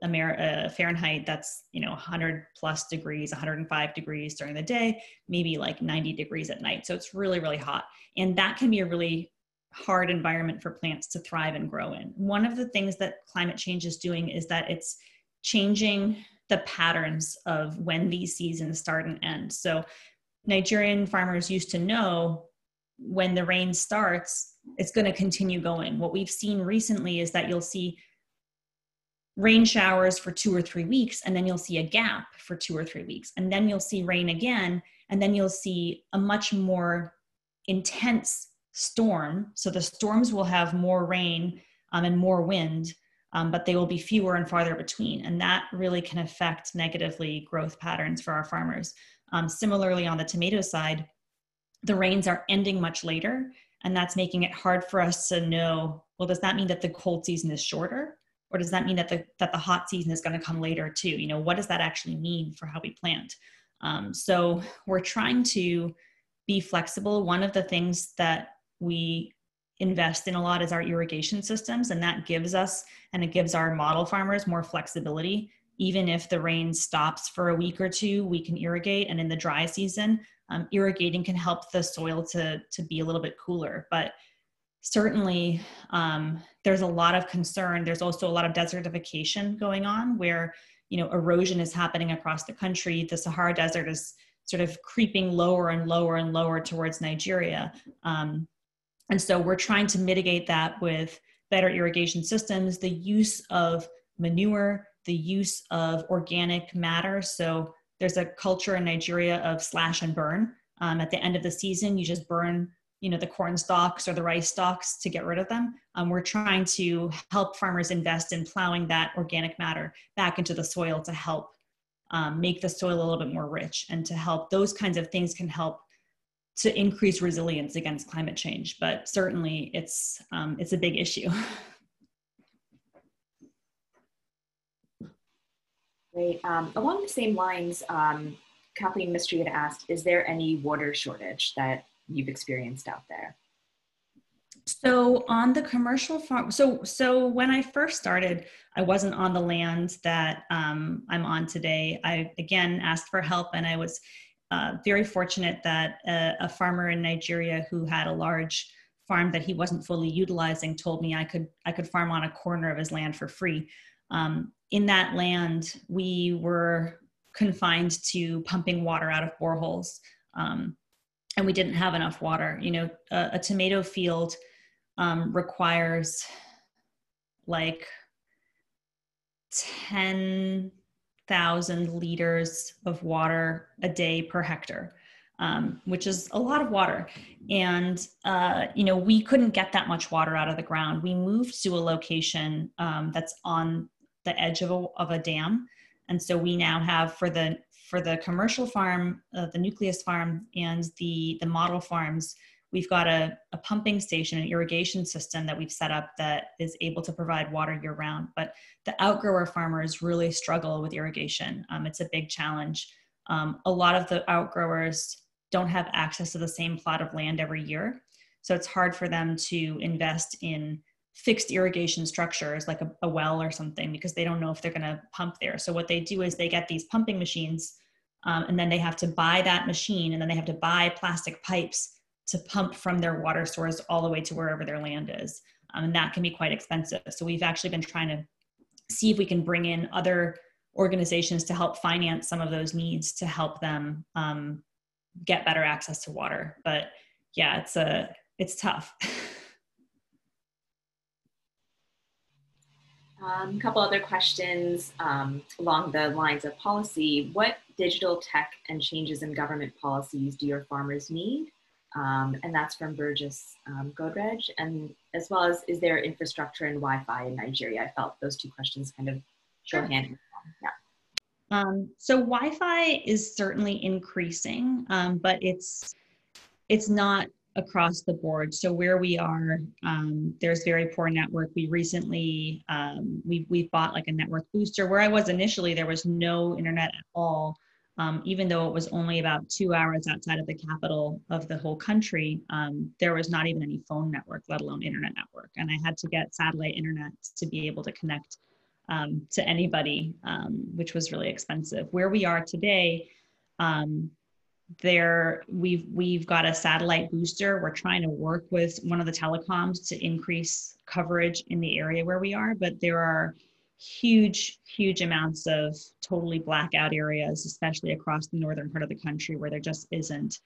Fahrenheit, that's 100 plus degrees, 105 degrees during the day, maybe like 90 degrees at night. So it's really, really hot, and that can be a really hard environment for plants to thrive and grow in. One of the things that climate change is doing is that it's changing the patterns of when these seasons start and end. So Nigerian farmers used to know when the rain starts, it's going to continue going. What we've seen recently is that you'll see rain showers for 2 or 3 weeks, and then you'll see a gap for 2 or 3 weeks, and then you'll see rain again, and then you'll see a much more intense storm. So the storms will have more rain and more wind, but they will be fewer and farther between. And that really can affect negatively growth patterns for our farmers. Similarly, on the tomato side, the rains are ending much later, and that's making it hard for us to know, well, does that mean that the cold season is shorter? Or does that mean that the hot season is going to come later too? What does that actually mean for how we plant? So we're trying to be flexible. One of the things that we invest in a lot is our irrigation systems, and that gives us, and it gives our model farmers more flexibility. Even if the rain stops for a week or 2, we can irrigate. And in the dry season, irrigating can help the soil to be a little bit cooler. But certainly, there's a lot of concern. There's also a lot of desertification going on where, erosion is happening across the country. The Sahara Desert is sort of creeping lower and lower and lower towards Nigeria. And so we're trying to mitigate that with better irrigation systems, the use of manure, the use of organic matter. So there's a culture in Nigeria of slash and burn. At the end of the season, you just burn the corn stalks or the rice stalks to get rid of them. We're trying to help farmers invest in plowing that organic matter back into the soil to help make the soil a little bit more rich, and to help those kinds of things can help to increase resilience against climate change. But certainly it's a big issue. Great. Along the same lines, Kathleen Mystery had asked, is there any water shortage that you've experienced out there? So on the commercial farm, so when I first started, I wasn't on the land that I'm on today. I again asked for help, and I was very fortunate that a farmer in Nigeria who had a large farm that he wasn't fully utilizing told me I could farm on a corner of his land for free. In that land, we were confined to pumping water out of boreholes, and we didn't have enough water. A tomato field requires like 10,000 liters of water a day per hectare, which is a lot of water. And, we couldn't get that much water out of the ground. We moved to a location that's on edge of a dam. And so we now have for the commercial farm, the nucleus farm and the model farms, we've got a pumping station, an irrigation system that we've set up that is able to provide water year round. But the outgrower farmers really struggle with irrigation. It's a big challenge. A lot of the outgrowers don't have access to the same plot of land every year. So it's hard for them to invest in fixed irrigation structures like a well or something, because they don't know if they're going to pump there. So what they do is they get these pumping machines, and then they have to buy that machine, and then they have to buy plastic pipes to pump from their water source all the way to wherever their land is. And that can be quite expensive. So we've actually been trying to see if we can bring in other organizations to help finance some of those needs to help them get better access to water. But yeah, it's tough. A couple other questions along the lines of policy. What digital tech and changes in government policies do your farmers need? And that's from Burgess Godrej. And as well as, is there infrastructure and Wi-Fi in Nigeria? I felt those two questions kind of go hand in hand. Yeah. So Wi-Fi is certainly increasing, but it's not across the board. So where we are, there's very poor network. We recently, we bought like a network booster. Where I was initially, there was no internet at all. Even though it was only about 2 hours outside of the capital of the whole country, there was not even any phone network, let alone internet network. And I had to get satellite internet to be able to connect to anybody, which was really expensive. Where we are today, we've got a satellite booster. We're trying to work with one of the telecoms to increase coverage in the area where we are, but there are huge amounts of totally blackout areas, especially across the northern part of the country, where there just isn't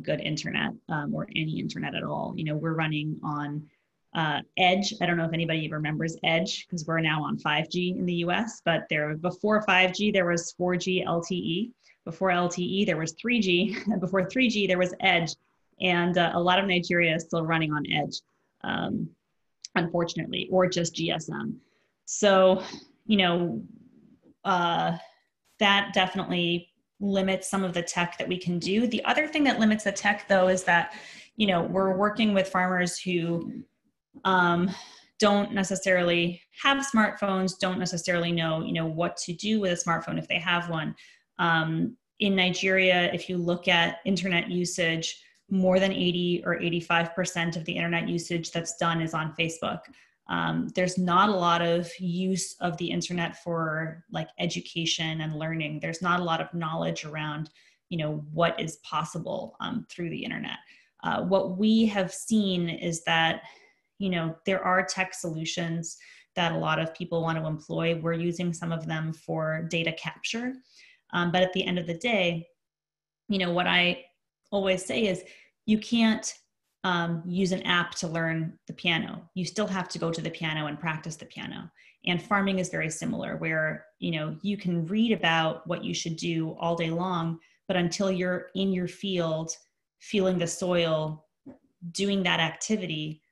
good internet or any internet at all. You know, we're running on Edge. I don't know if anybody remembers Edge, because we're now on 5G in the US, but before 5G, there was 4G LTE. Before LTE, there was 3G, and before 3G, there was Edge. And a lot of Nigeria is still running on Edge, unfortunately, or just GSM. So, you know, that definitely limits some of the tech that we can do. The other thing that limits the tech, though, is that, you know, we're working with farmers who don't necessarily have smartphones, don't necessarily know, you know, what to do with a smartphone if they have one. In Nigeria, if you look at internet usage, more than 80 or 85% of the internet usage that's done is on Facebook. There's not a lot of use of the internet for like education and learning. There's not a lot of knowledge around, you know, what is possible through the internet. What we have seen is that, you know, there are tech solutions that a lot of people want to employ. We're using some of them for data capture. But at the end of the day, you know, what I always say is you can't use an app to learn the piano. You still have to go to the piano and practice the piano. And farming is very similar, where, you know, you can read about what you should do all day long, but until you're in your field, feeling the soil, doing that activity,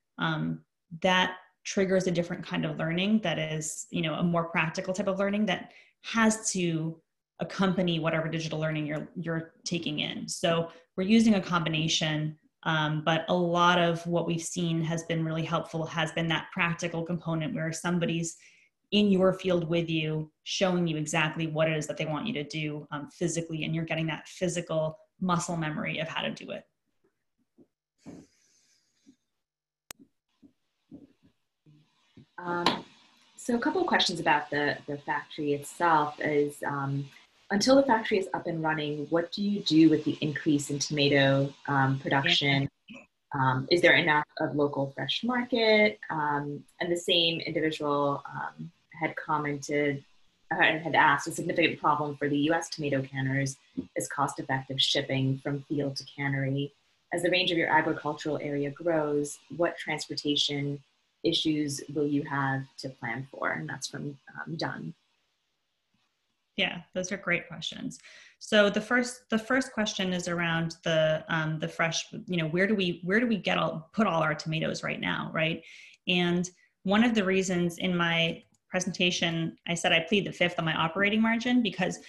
that triggers a different kind of learning that is, you know, a more practical type of learning that has to accompany whatever digital learning you're taking in. So we're using a combination, but a lot of what we've seen has been really helpful, has been that practical component where somebody's in your field with you, showing you exactly what it is that they want you to do physically, and you're getting that physical muscle memory of how to do it. So a couple of questions about the factory itself is, until the factory is up and running, what do you do with the increase in tomato production? Is there enough of local fresh market? And the same individual had commented, had asked, a significant problem for the US tomato canners is cost-effective shipping from field to cannery. As the range of your agricultural area grows, what transportation issues will you have to plan for? And that's from Dunn. Yeah, those are great questions. So the first question is around the fresh, you know, where do we put all our tomatoes right now, right? And one of the reasons in my presentation, I said I plead the fifth on my operating margin, because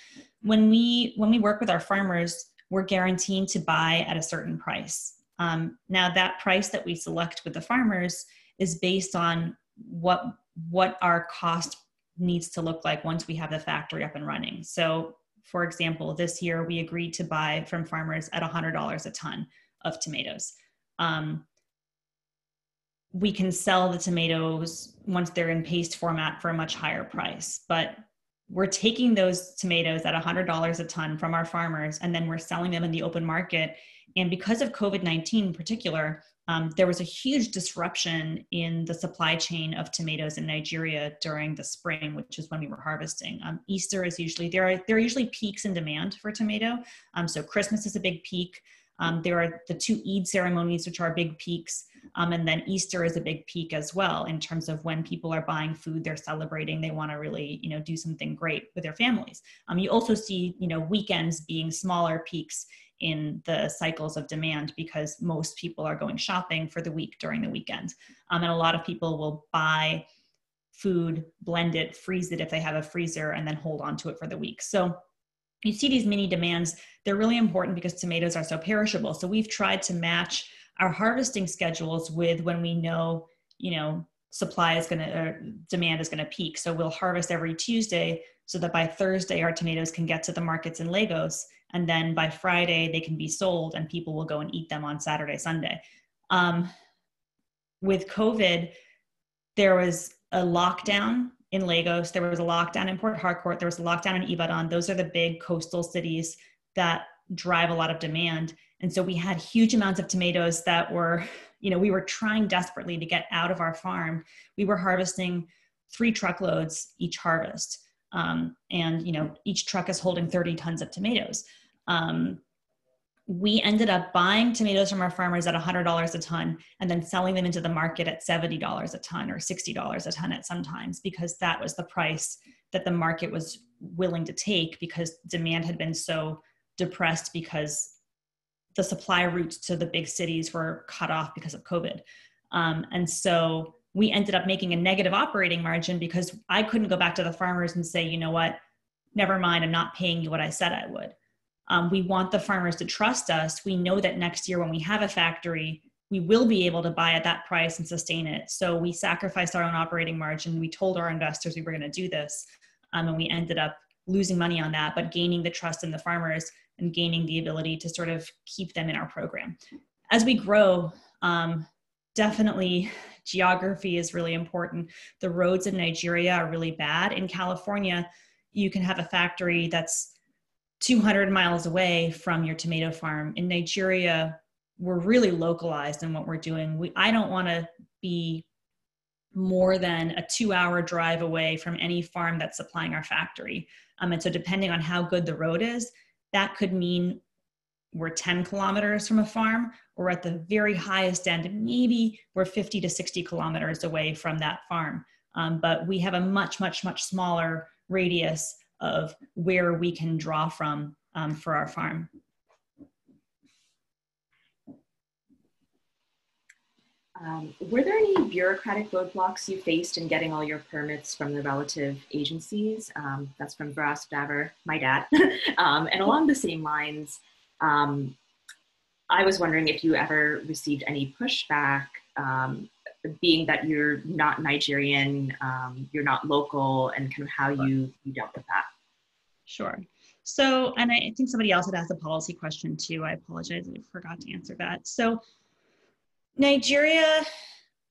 when we work with our farmers, we're guaranteed to buy at a certain price. Now that price that we select with the farmers is based on what our cost needs to look like once we have the factory up and running. So for example, this year we agreed to buy from farmers at $100 a ton of tomatoes. We can sell the tomatoes once they're in paste format for a much higher price, but we're taking those tomatoes at $100 a ton from our farmers, and then we're selling them in the open market. And because of COVID-19 in particular, there was a huge disruption in the supply chain of tomatoes in Nigeria during the spring, which is when we were harvesting. Easter is usually, there are usually peaks in demand for tomato. So Christmas is a big peak. There are the two Eid ceremonies, which are big peaks. And then Easter is a big peak as well, in terms of when people are buying food, they're celebrating, they want to really, do something great with their families. You also see, weekends being smaller peaks in the cycles of demand, because most people are going shopping for the week during the weekend. And a lot of people will buy food, blend it, freeze it if they have a freezer, and then hold on to it for the week. So you see these mini demands. They're really important because tomatoes are so perishable. So we've tried to match our harvesting schedules with when we know, supply is demand is going to peak. So we'll harvest every Tuesday so that by Thursday our tomatoes can get to the markets in Lagos, and then by Friday they can be sold and people will go and eat them on Saturday, Sunday. With COVID, there was a lockdown in Lagos, there was a lockdown in Port Harcourt, there was a lockdown in Ibadan. Those are the big coastal cities that drive a lot of demand. And so we had huge amounts of tomatoes that were, we were trying desperately to get out of our farm. We were harvesting 3 truckloads each harvest. And each truck is holding 30 tons of tomatoes. We ended up buying tomatoes from our farmers at $100 a ton and then selling them into the market at $70 a ton or $60 a ton at sometimes, because that was the price that the market was willing to take, because demand had been so depressed because the supply routes to the big cities were cut off because of COVID. And so we ended up making a negative operating margin because I couldn't go back to the farmers and say, you know what, never mind, I'm not paying you what I said I would. We want the farmers to trust us. We know that next year when we have a factory, we will be able to buy at that price and sustain it. So we sacrificed our own operating margin. We told our investors we were going to do this. And we ended up losing money on that, but gaining the trust in the farmers and gaining the ability to sort of keep them in our program. As we grow, definitely geography is really important. The roads in Nigeria are really bad. In California, you can have a factory that's 200 miles away from your tomato farm. In Nigeria, we're really localized in what we're doing. I don't want to be more than a 2-hour drive away from any farm that's supplying our factory. And so depending on how good the road is, that could mean we're 10 kilometers from a farm, or at the very highest end, maybe we're 50 to 60 kilometers away from that farm. But we have a much, much, much smaller radius of where we can draw from for our farm. Were there any bureaucratic roadblocks you faced in getting all your permits from the relative agencies? That's from Vras Daver, my dad. And along the same lines, I was wondering if you ever received any pushback, being that you're not Nigerian, you're not local, and kind of how you dealt with that. Sure. So, and I think somebody else had asked a policy question too. I apologize, I forgot to answer that. So Nigeria,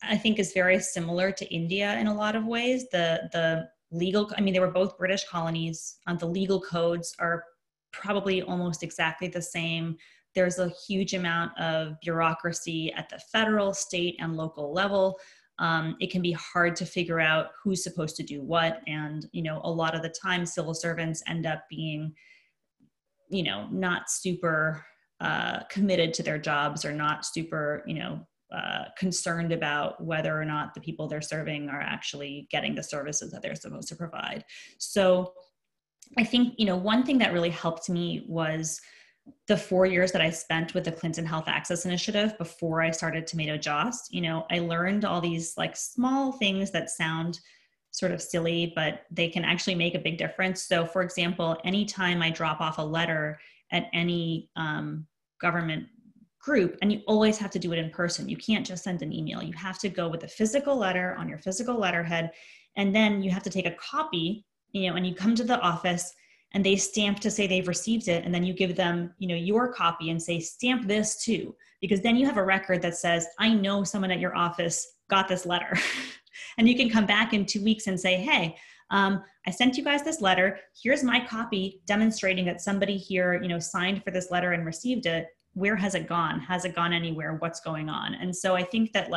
I think, is very similar to India in a lot of ways. The legal, they were both British colonies. The legal codes are probably almost exactly the same. There's a huge amount of bureaucracy at the federal, state, and local level. It can be hard to figure out who's supposed to do what. And, a lot of the time civil servants end up being, not super committed to their jobs, or not super, concerned about whether or not the people they're serving are actually getting the services that they're supposed to provide. So I think, one thing that really helped me was the 4 years that I spent with the Clinton Health Access Initiative before I started Tomato Jost. I learned all these like small things that sound sort of silly, but they can actually make a big difference. So for example, anytime I drop off a letter at any government group, and you always have to do it in person. You can't just send an email. You have to go with a physical letter on your physical letterhead. And then you have to take a copy, and you come to the office and they stamp to say they've received it. And then you give them, your copy and say, stamp this too, because then you have a record that says, I know someone at your office got this letter. And you can come back in 2 weeks and say, hey, I sent you guys this letter. Here's my copy demonstrating that somebody here, signed for this letter and received it. Where has it gone? Has it gone anywhere? What's going on? And so I think that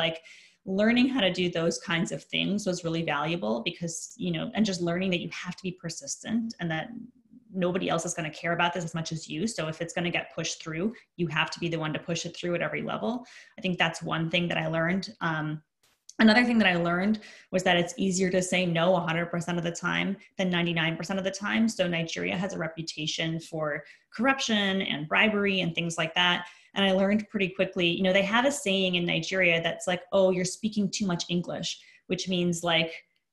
learning how to do those kinds of things was really valuable because, and just learning that you have to be persistent and that nobody else is going to care about this as much as you. So if it's going to get pushed through, you have to be the one to push it through at every level. I think that's one thing that I learned. Another thing that I learned was that it's easier to say no 100% of the time than 99% of the time. So Nigeria has a reputation for corruption and bribery and things like that. And I learned pretty quickly, they have a saying in Nigeria that's like, oh, you're speaking too much English, which means why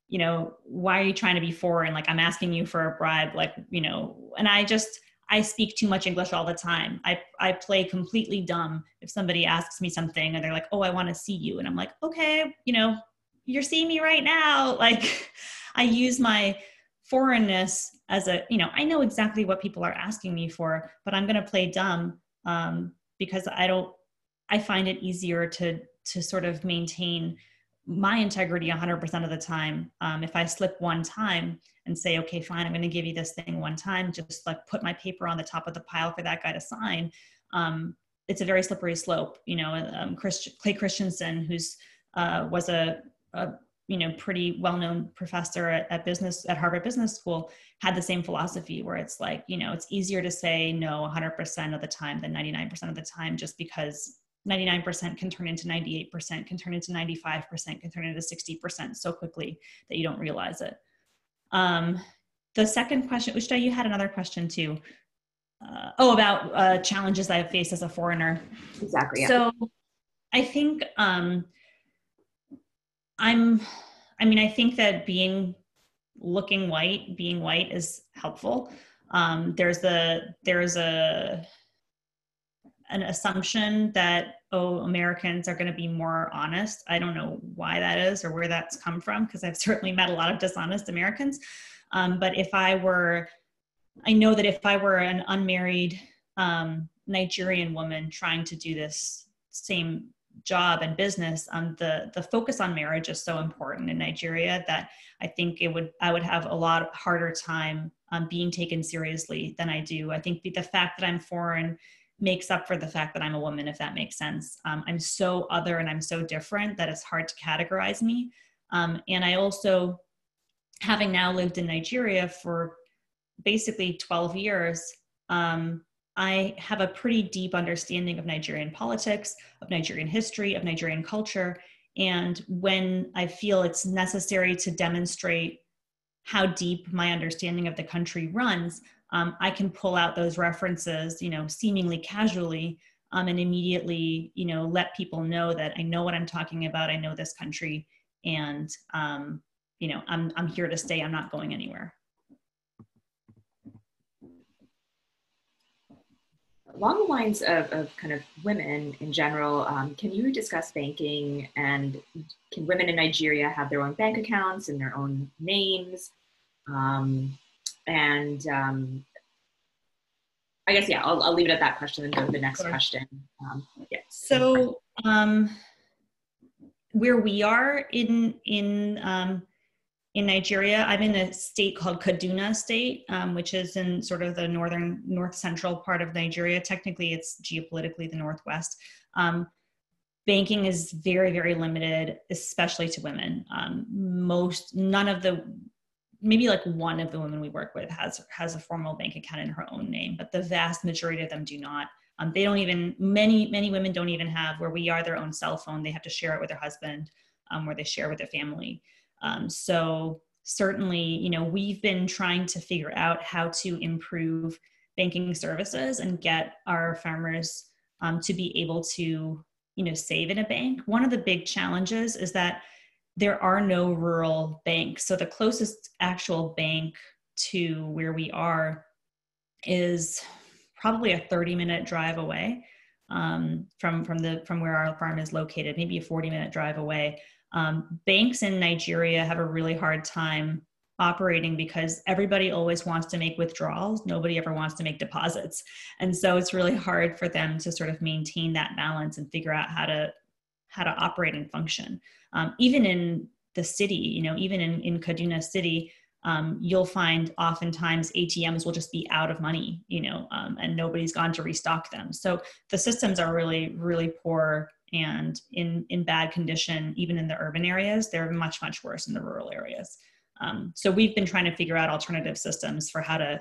are you trying to be foreign? I'm asking you for a bribe, and I speak too much English all the time. I play completely dumb if somebody asks me something and they're like, oh, I want to see you. And I'm like, okay, you're seeing me right now. I use my foreignness as I know exactly what people are asking me for, but I'm going to play dumb because I find it easier to sort of maintain my integrity 100% of the time. If I slip one time and say, okay, fine, I'm going to give you this thing one time, just put my paper on the top of the pile for that guy to sign. It's a very slippery slope. Clay Christensen, who's was a pretty well-known professor at Harvard Business School, had the same philosophy where it's it's easier to say no 100% of the time than 99% of the time, just because 99% can turn into 98%, can turn into 95%, can turn into 60% so quickly that you don't realize it. The second question, Ushta, you had another question too. About challenges I have faced as a foreigner. Exactly. Yeah. So I think I think that being white is helpful. There's an assumption that, Americans are going to be more honest. I don't know why that is or where that's come from, because I've certainly met a lot of dishonest Americans. But I know that if I were an unmarried Nigerian woman trying to do this same job and business, the focus on marriage is so important in Nigeria that I think I would have a lot harder time being taken seriously than I do. I think the fact that I'm foreign makes up for the fact that I'm a woman, if that makes sense. I'm so other and I'm so different that it's hard to categorize me. And I also, having now lived in Nigeria for basically 12 years, I have a pretty deep understanding of Nigerian politics, of Nigerian history, of Nigerian culture. And when I feel it's necessary to demonstrate how deep my understanding of the country runs, I can pull out those references, seemingly casually, and immediately, let people know that I know what I'm talking about. I know this country, and I'm here to stay. I'm not going anywhere. Along the lines of kind of women in general, can you discuss banking, and can women in Nigeria have their own bank accounts and their own names? I guess, yeah, I'll leave it at that question and go to the next question. Yeah. So where we are in Nigeria, I'm in a state called Kaduna State, which is in sort of the north central part of Nigeria. Technically, it's geopolitically the northwest. Banking is very, very limited, especially to women. Maybe one of the women we work with has a formal bank account in her own name, but the vast majority of them do not. They don't even, many women don't even have, where we are, their own cell phone. They have to share it with their husband, or they share with their family. So certainly, we've been trying to figure out how to improve banking services and get our farmers to be able to, save in a bank. One of the big challenges is that there are no rural banks. So the closest actual bank to where we are is probably a 30-minute drive away from where our farm is located, maybe a 40-minute drive away. Banks in Nigeria have a really hard time operating because everybody always wants to make withdrawals. Nobody ever wants to make deposits. And so it's really hard for them to sort of maintain that balance and figure out how to operate and function. Even in the city, even in Kaduna City, you'll find oftentimes ATMs will just be out of money, and nobody's gone to restock them. So the systems are really, really poor and in bad condition, even in the urban areas. They're much, much worse in the rural areas. So we've been trying to figure out alternative systems for how to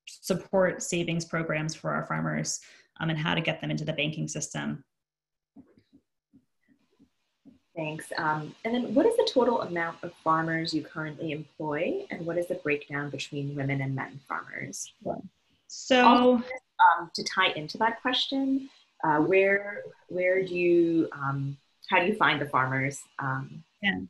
support savings programs for our farmers, and how to get them into the banking system. Thanks. And then what is the total amount of farmers you currently employ, and what is the breakdown between women and men farmers? So also, to tie into that question, where do you, how do you find the farmers? Yeah.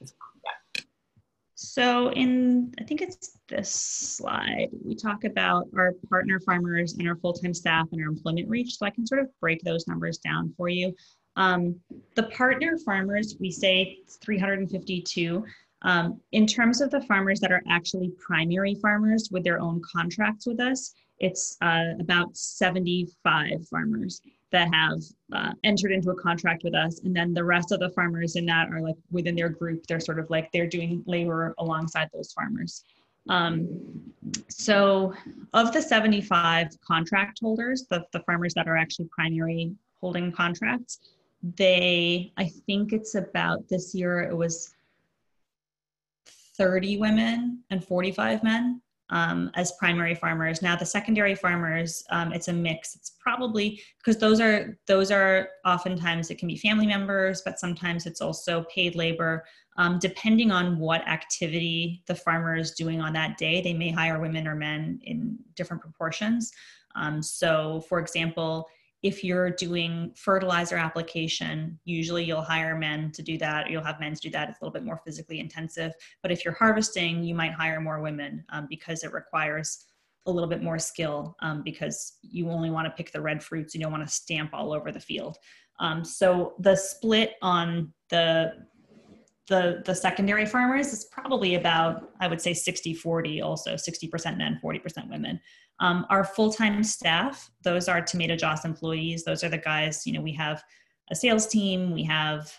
So I think it's this slide, we talk about our partner farmers and our full-time staff and our employment reach. So I can sort of break those numbers down for you. The partner farmers, we say 352. In terms of the farmers that are actually primary farmers with their own contracts with us, it's about 75 farmers that have entered into a contract with us. And then the rest of the farmers in that are like within their group, they're sort of like, they're doing labor alongside those farmers. So of the 75 contract holders, the farmers that are actually primary holding contracts, I think it's about this year, it was 30 women and 45 men as primary farmers. Now the secondary farmers, it's a mix. It's probably, because those are oftentimes, it can be family members, but sometimes it's also paid labor. Depending on what activity the farmer is doing on that day, they may hire women or men in different proportions. So for example, if you're doing fertilizer application, usually you'll hire men to do that. You'll have men to do that. It's a little bit more physically intensive. But if you're harvesting, you might hire more women because it requires a little bit more skill because you only want to pick the red fruits. You don't want to stamp all over the field. So the split on the secondary farmers is probably about, I would say 60-40 also, 60% men, 40% women. Our full-time staff, those are Tomato Joss employees. Those are the guys, we have a sales team, we have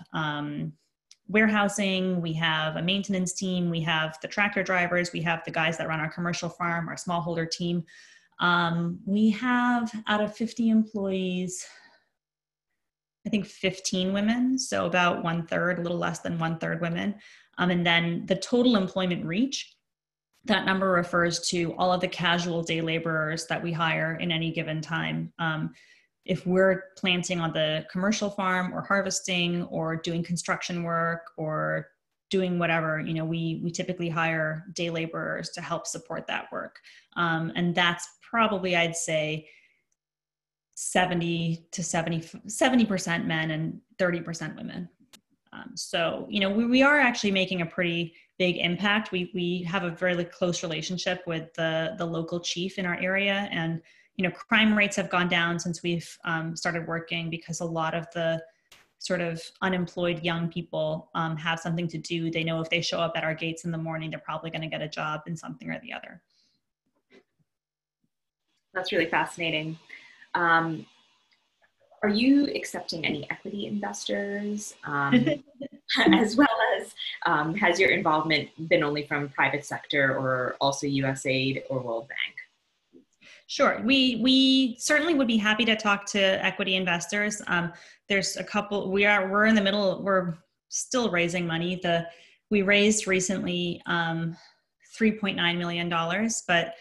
warehousing, we have a maintenance team, we have the tractor drivers, we have the guys that run our commercial farm, our smallholder team. We have, out of 50 employees, I think 15 women, so about 1/3, a little less than 1/3 women. And then the total employment reach, that number refers to all of the casual day laborers that we hire in any given time. If we're planting on the commercial farm or harvesting or doing construction work or doing whatever, we typically hire day laborers to help support that work. And that's probably, I'd say, 70% men and 30% women. So, we are actually making a pretty big impact. We have a very close relationship with the local chief in our area, and crime rates have gone down since we've started working because a lot of the sort of unemployed young people have something to do. They know if they show up at our gates in the morning, they're probably going to get a job in something or the other. That's really fascinating. Are you accepting any equity investors, as well as has your involvement been only from private sector or also USAID or World Bank? Sure, we certainly would be happy to talk to equity investors. There's a couple. We're in the middle. We're still raising money. We raised recently $3.9 million, but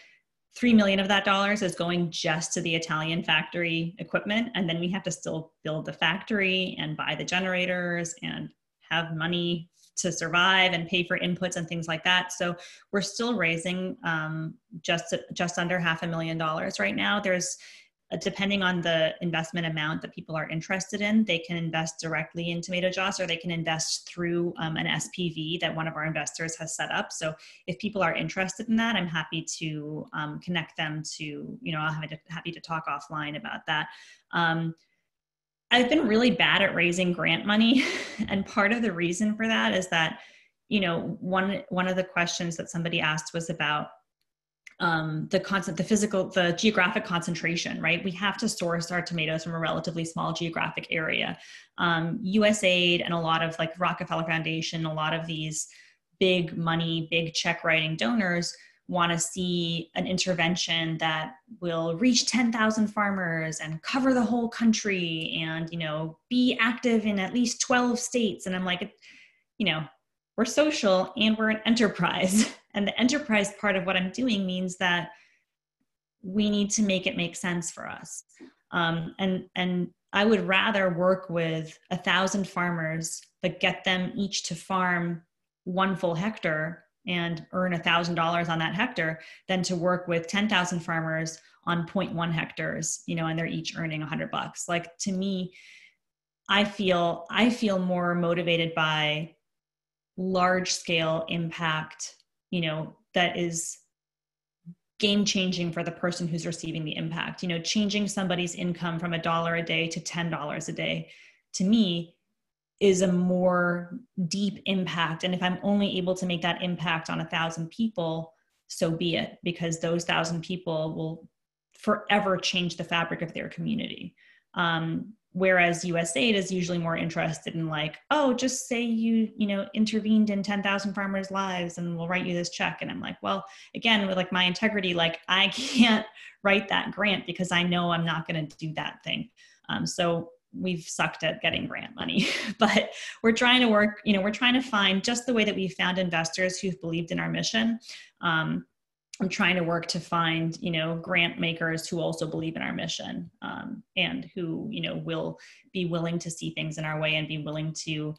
$3 million of that dollars is going just to the Italian factory equipment. And then we have to still build the factory and buy the generators and have money to survive and pay for inputs and things like that. So we're still raising just under $500,000 right now. There's depending on the investment amount that people are interested in, they can invest directly in Tomato Joss, or they can invest through an SPV that one of our investors has set up. So if people are interested in that, I'm happy to connect them to, I'm happy to talk offline about that. I've been really bad at raising grant money. And part of the reason for that is that, one of the questions that somebody asked was about the geographic concentration, right? We have to source our tomatoes from a relatively small geographic area. USAID and a lot of like Rockefeller Foundation, a lot of these big money, big check writing donors want to see an intervention that will reach 10,000 farmers and cover the whole country and, be active in at least 12 states. And I'm like, we're social and we're an enterprise. And the enterprise part of what I'm doing means that we need to make it make sense for us. And I would rather work with 1,000 farmers, but get them each to farm 1 full hectare and earn $1,000 on that hectare than to work with 10,000 farmers on 0.1 hectares, and they're each earning $100. Like, to me, I feel more motivated by large scale impact, that is game changing for the person who's receiving the impact. Changing somebody's income from $1 a day to $10 a day, to me, is a more deep impact. And if I'm only able to make that impact on 1,000 people, so be it, because those 1,000 people will forever change the fabric of their community. Whereas USAID is usually more interested in like, oh, just say you intervened in 10,000 farmers' lives and we'll write you this check. And I'm like, well, again, with like my integrity, like I can't write that grant because I know I'm not going to do that thing. So we've sucked at getting grant money, but we're trying to work, we're trying to find, just the way that we found investors who've believed in our mission. I'm trying to work to find, grant makers who also believe in our mission, and who, will be willing to see things in our way and be willing to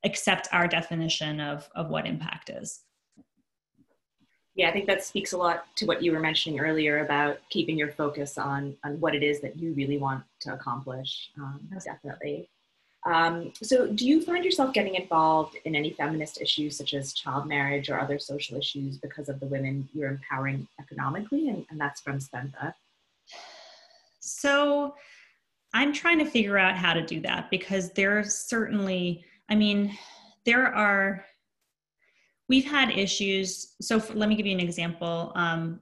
accept our definition of what impact is. Yeah, I think that speaks a lot to what you were mentioning earlier about keeping your focus on what it is that you really want to accomplish. Definitely. So do you find yourself getting involved in any feminist issues such as child marriage or other social issues because of the women you're empowering economically? And that's from Spenta. So I'm trying to figure out how to do that, because there's certainly, we've had issues. So let me give you an example.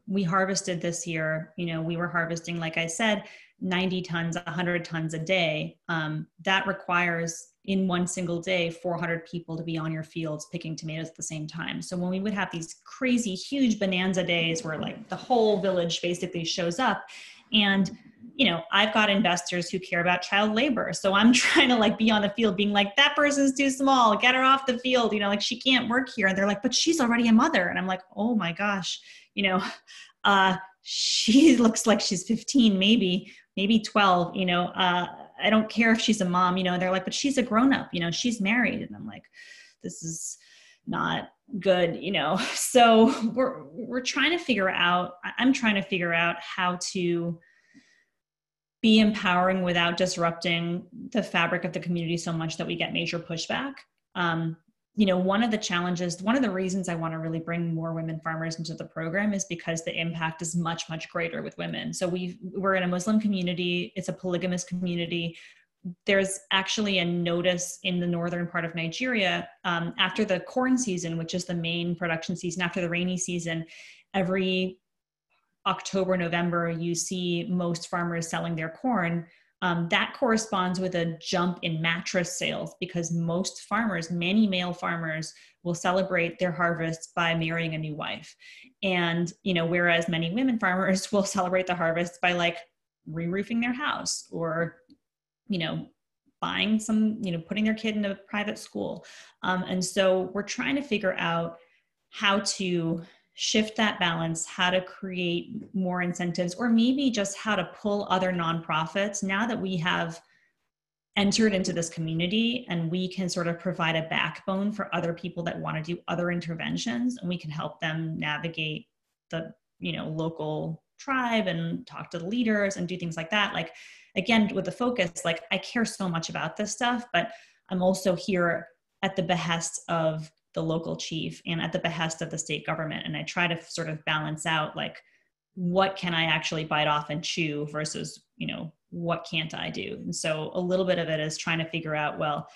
We harvested this year, we were harvesting, like I said, 90 tons, 100 tons a day. That requires, in one single day, 400 people to be on your fields picking tomatoes at the same time. So when we would have these crazy, huge bonanza days where like the whole village basically shows up, and I've got investors who care about child labor. So I'm trying to like be on the field being like, that person's too small, get her off the field, like she can't work here. And they're like, but she's already a mother. And I'm like, oh my gosh, she looks like she's 15, maybe 12, I don't care if she's a mom, they're like, but she's a grown-up, she's married. And I'm like, this is not good, so we're trying to figure out, I'm trying to figure out how to be empowering without disrupting the fabric of the community so much that we get major pushback. One of the challenges, one of the reasons I want to really bring more women farmers into the program is because the impact is much, much greater with women. So we're in a Muslim community. It's a polygamous community. There's actually a notice in the northern part of Nigeria, after the corn season, which is the main production season, after the rainy season, every October, November, you see most farmers selling their corn. That corresponds with a jump in mattress sales, because most farmers, many male farmers, will celebrate their harvests by marrying a new wife. And, whereas many women farmers will celebrate the harvest by like re-roofing their house or, buying some, putting their kid in a private school. And so we're trying to figure out how to shift that balance, how to create more incentives, or maybe just how to pull other nonprofits now that we have entered into this community, and we can sort of provide a backbone for other people that want to do other interventions, and we can help them navigate the, local tribe and talk to the leaders and do things like that. Like, again, with the focus, like I care so much about this stuff, but I'm also here at the behest of the local chief and at the behest of the state government. And I try to sort of balance out, like, what can I actually bite off and chew versus, what can't I do? And so a little bit of it is trying to figure out, well,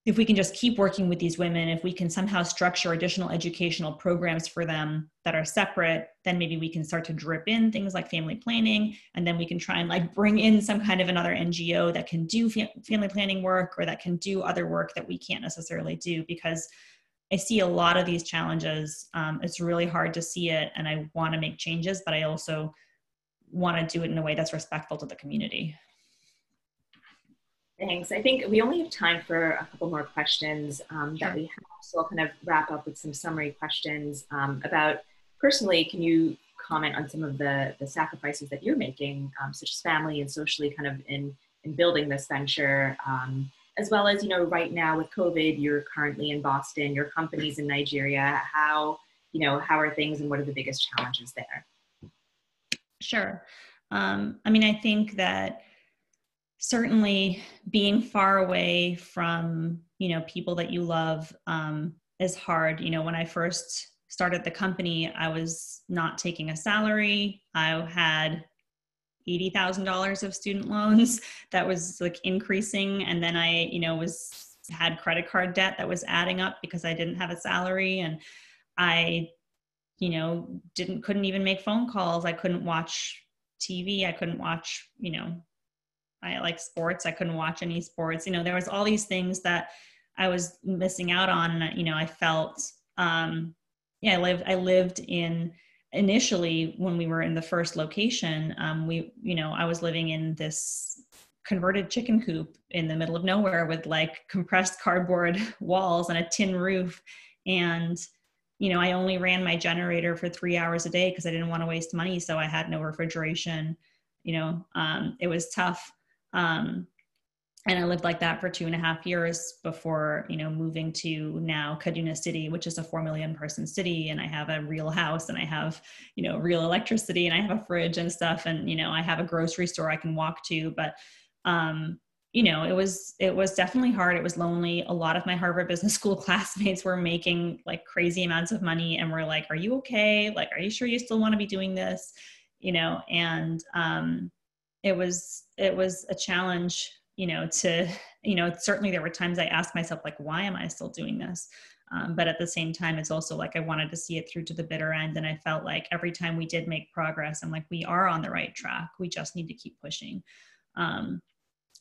if we can just keep working with these women, if we can somehow structure additional educational programs for them that are separate, then maybe we can start to drip in things like family planning. And then we can try and like bring in some kind of another NGO that can do family planning work or that can do other work that we can't necessarily do, because I see a lot of these challenges. It's really hard to see it, and I want to make changes, but I also want to do it in a way that's respectful to the community. Thanks. I think we only have time for a couple more questions that we have. So I'll kind of wrap up with some summary questions about, personally, can you comment on some of the sacrifices that you're making, such as family and socially, kind of in building this venture, as well as, right now with COVID, you're currently in Boston, your company's in Nigeria. How are things and what are the biggest challenges there? Sure. I think that certainly being far away from, people that you love is hard. When I first started the company, I was not taking a salary. I had $80,000 of student loans that was like increasing. And then I, had credit card debt that was adding up because I didn't have a salary. And I, couldn't even make phone calls. I couldn't watch TV. I couldn't watch, I like sports. I couldn't watch any sports. There was all these things that I was missing out on. And, I felt, I lived in, initially when we were in the first location, I was living in this converted chicken coop in the middle of nowhere with like compressed cardboard walls and a tin roof. And, I only ran my generator for 3 hours a day because I didn't want to waste money. So I had no refrigeration. It was tough. And I lived like that for 2.5 years before, moving to now Kaduna City, which is a 4 million person city. And I have a real house and I have, real electricity and I have a fridge and stuff. And, I have a grocery store I can walk to, but, it was definitely hard. It was lonely. A lot of my Harvard Business School classmates were making like crazy amounts of money and were like, are you okay? Like, are you sure you still want to be doing this? And, it was a challenge, certainly there were times I asked myself, like, why am I still doing this? But at the same time, it's also like, I wanted to see it through to the bitter end. And I felt like every time we did make progress, I'm like, we are on the right track. We just need to keep pushing.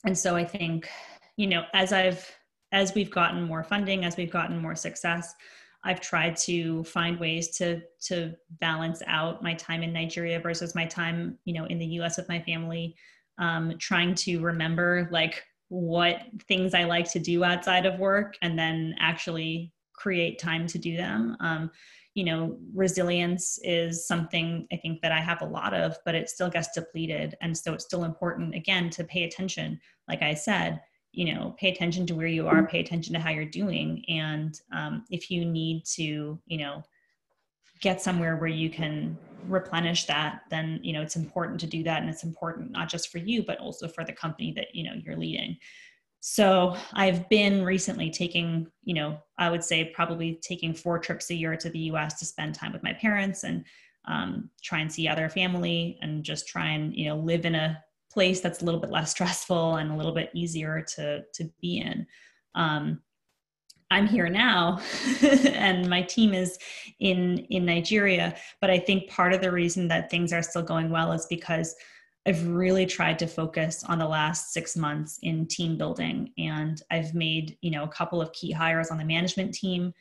And so I think, as we've gotten more funding, as we've gotten more success, I've tried to find ways to balance out my time in Nigeria versus my time, in the US with my family, trying to remember like what things I like to do outside of work and then actually create time to do them. Resilience is something I think that I have a lot of, but it still gets depleted. And so it's still important, again, to pay attention. Like I said, pay attention to where you are, pay attention to how you're doing. And if you need to, get somewhere where you can replenish that, then, it's important to do that. And it's important not just for you, but also for the company that, you're leading. So I've been recently taking, I would say probably taking 4 trips a year to the US to spend time with my parents and try and see other family and just try and, live in a place that's a little bit less stressful and a little bit easier to be in. I'm here now and my team is in Nigeria, but I think part of the reason that things are still going well is because I've really tried to focus on the last 6 months in team building. And I've made, a couple of key hires on the management team.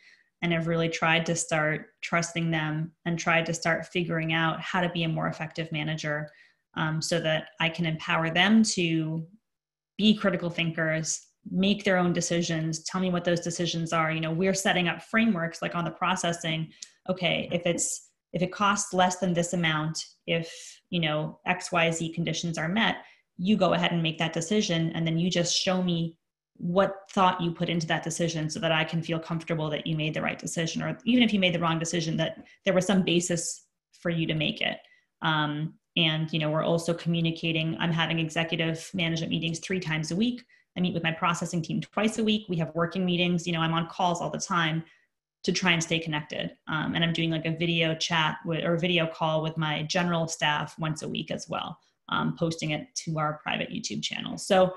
And I've really tried to start trusting them and tried to start figuring out how to be a more effective manager, so that I can empower them to be critical thinkers, make their own decisions, tell me what those decisions are. We're setting up frameworks like on the processing. Okay, if it costs less than this amount, if, XYZ conditions are met, you go ahead and make that decision. And then you just show me what thought you put into that decision so that I can feel comfortable that you made the right decision, or even if you made the wrong decision, that there was some basis for you to make it. And, you know, we're also communicating. I'm having executive management meetings 3 times a week. I meet with my processing team twice a week. We have working meetings. You know, I'm on calls all the time to try and stay connected. And I'm doing like a video chat or video call with my general staff once a week as well, posting it to our private YouTube channel. So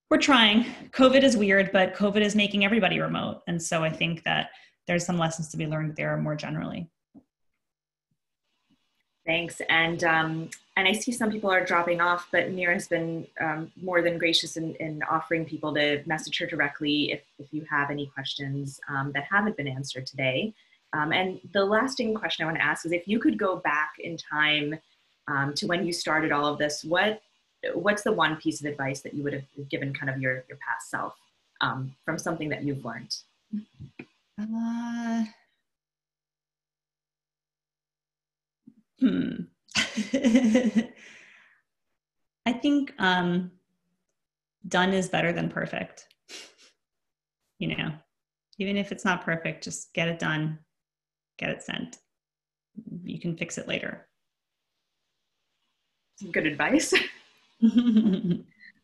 we're trying. COVID is weird, but COVID is making everybody remote. And so I think that there's some lessons to be learned there more generally. Thanks. And I see some people are dropping off, but Mira has been more than gracious in offering people to message her directly if you have any questions that haven't been answered today. And the lasting question I want to ask is, if you could go back in time to when you started all of this, what's the one piece of advice that you would have given kind of your past self from something that you've learned? I think done is better than perfect. You know, even if it's not perfect, just get it done, get it sent. You can fix it later. Good advice.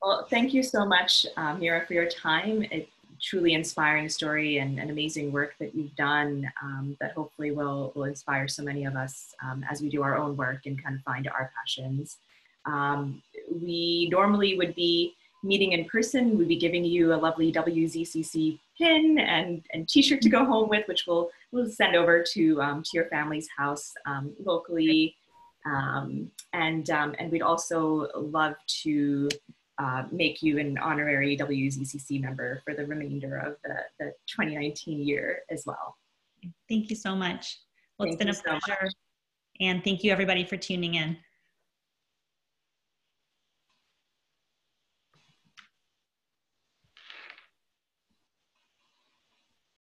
Well, thank you so much, Mira, for your time. A truly inspiring story and amazing work that you've done that hopefully will inspire so many of us as we do our own work and kind of find our passions. We normally would be meeting in person. We'd be giving you a lovely WZCC pin and t-shirt to go home with, which we'll send over to your family's house locally. And we'd also love to make you an honorary WZCC member for the remainder of the 2019 year as well. Thank you so much. Well, it's been a pleasure. And thank you everybody for tuning in.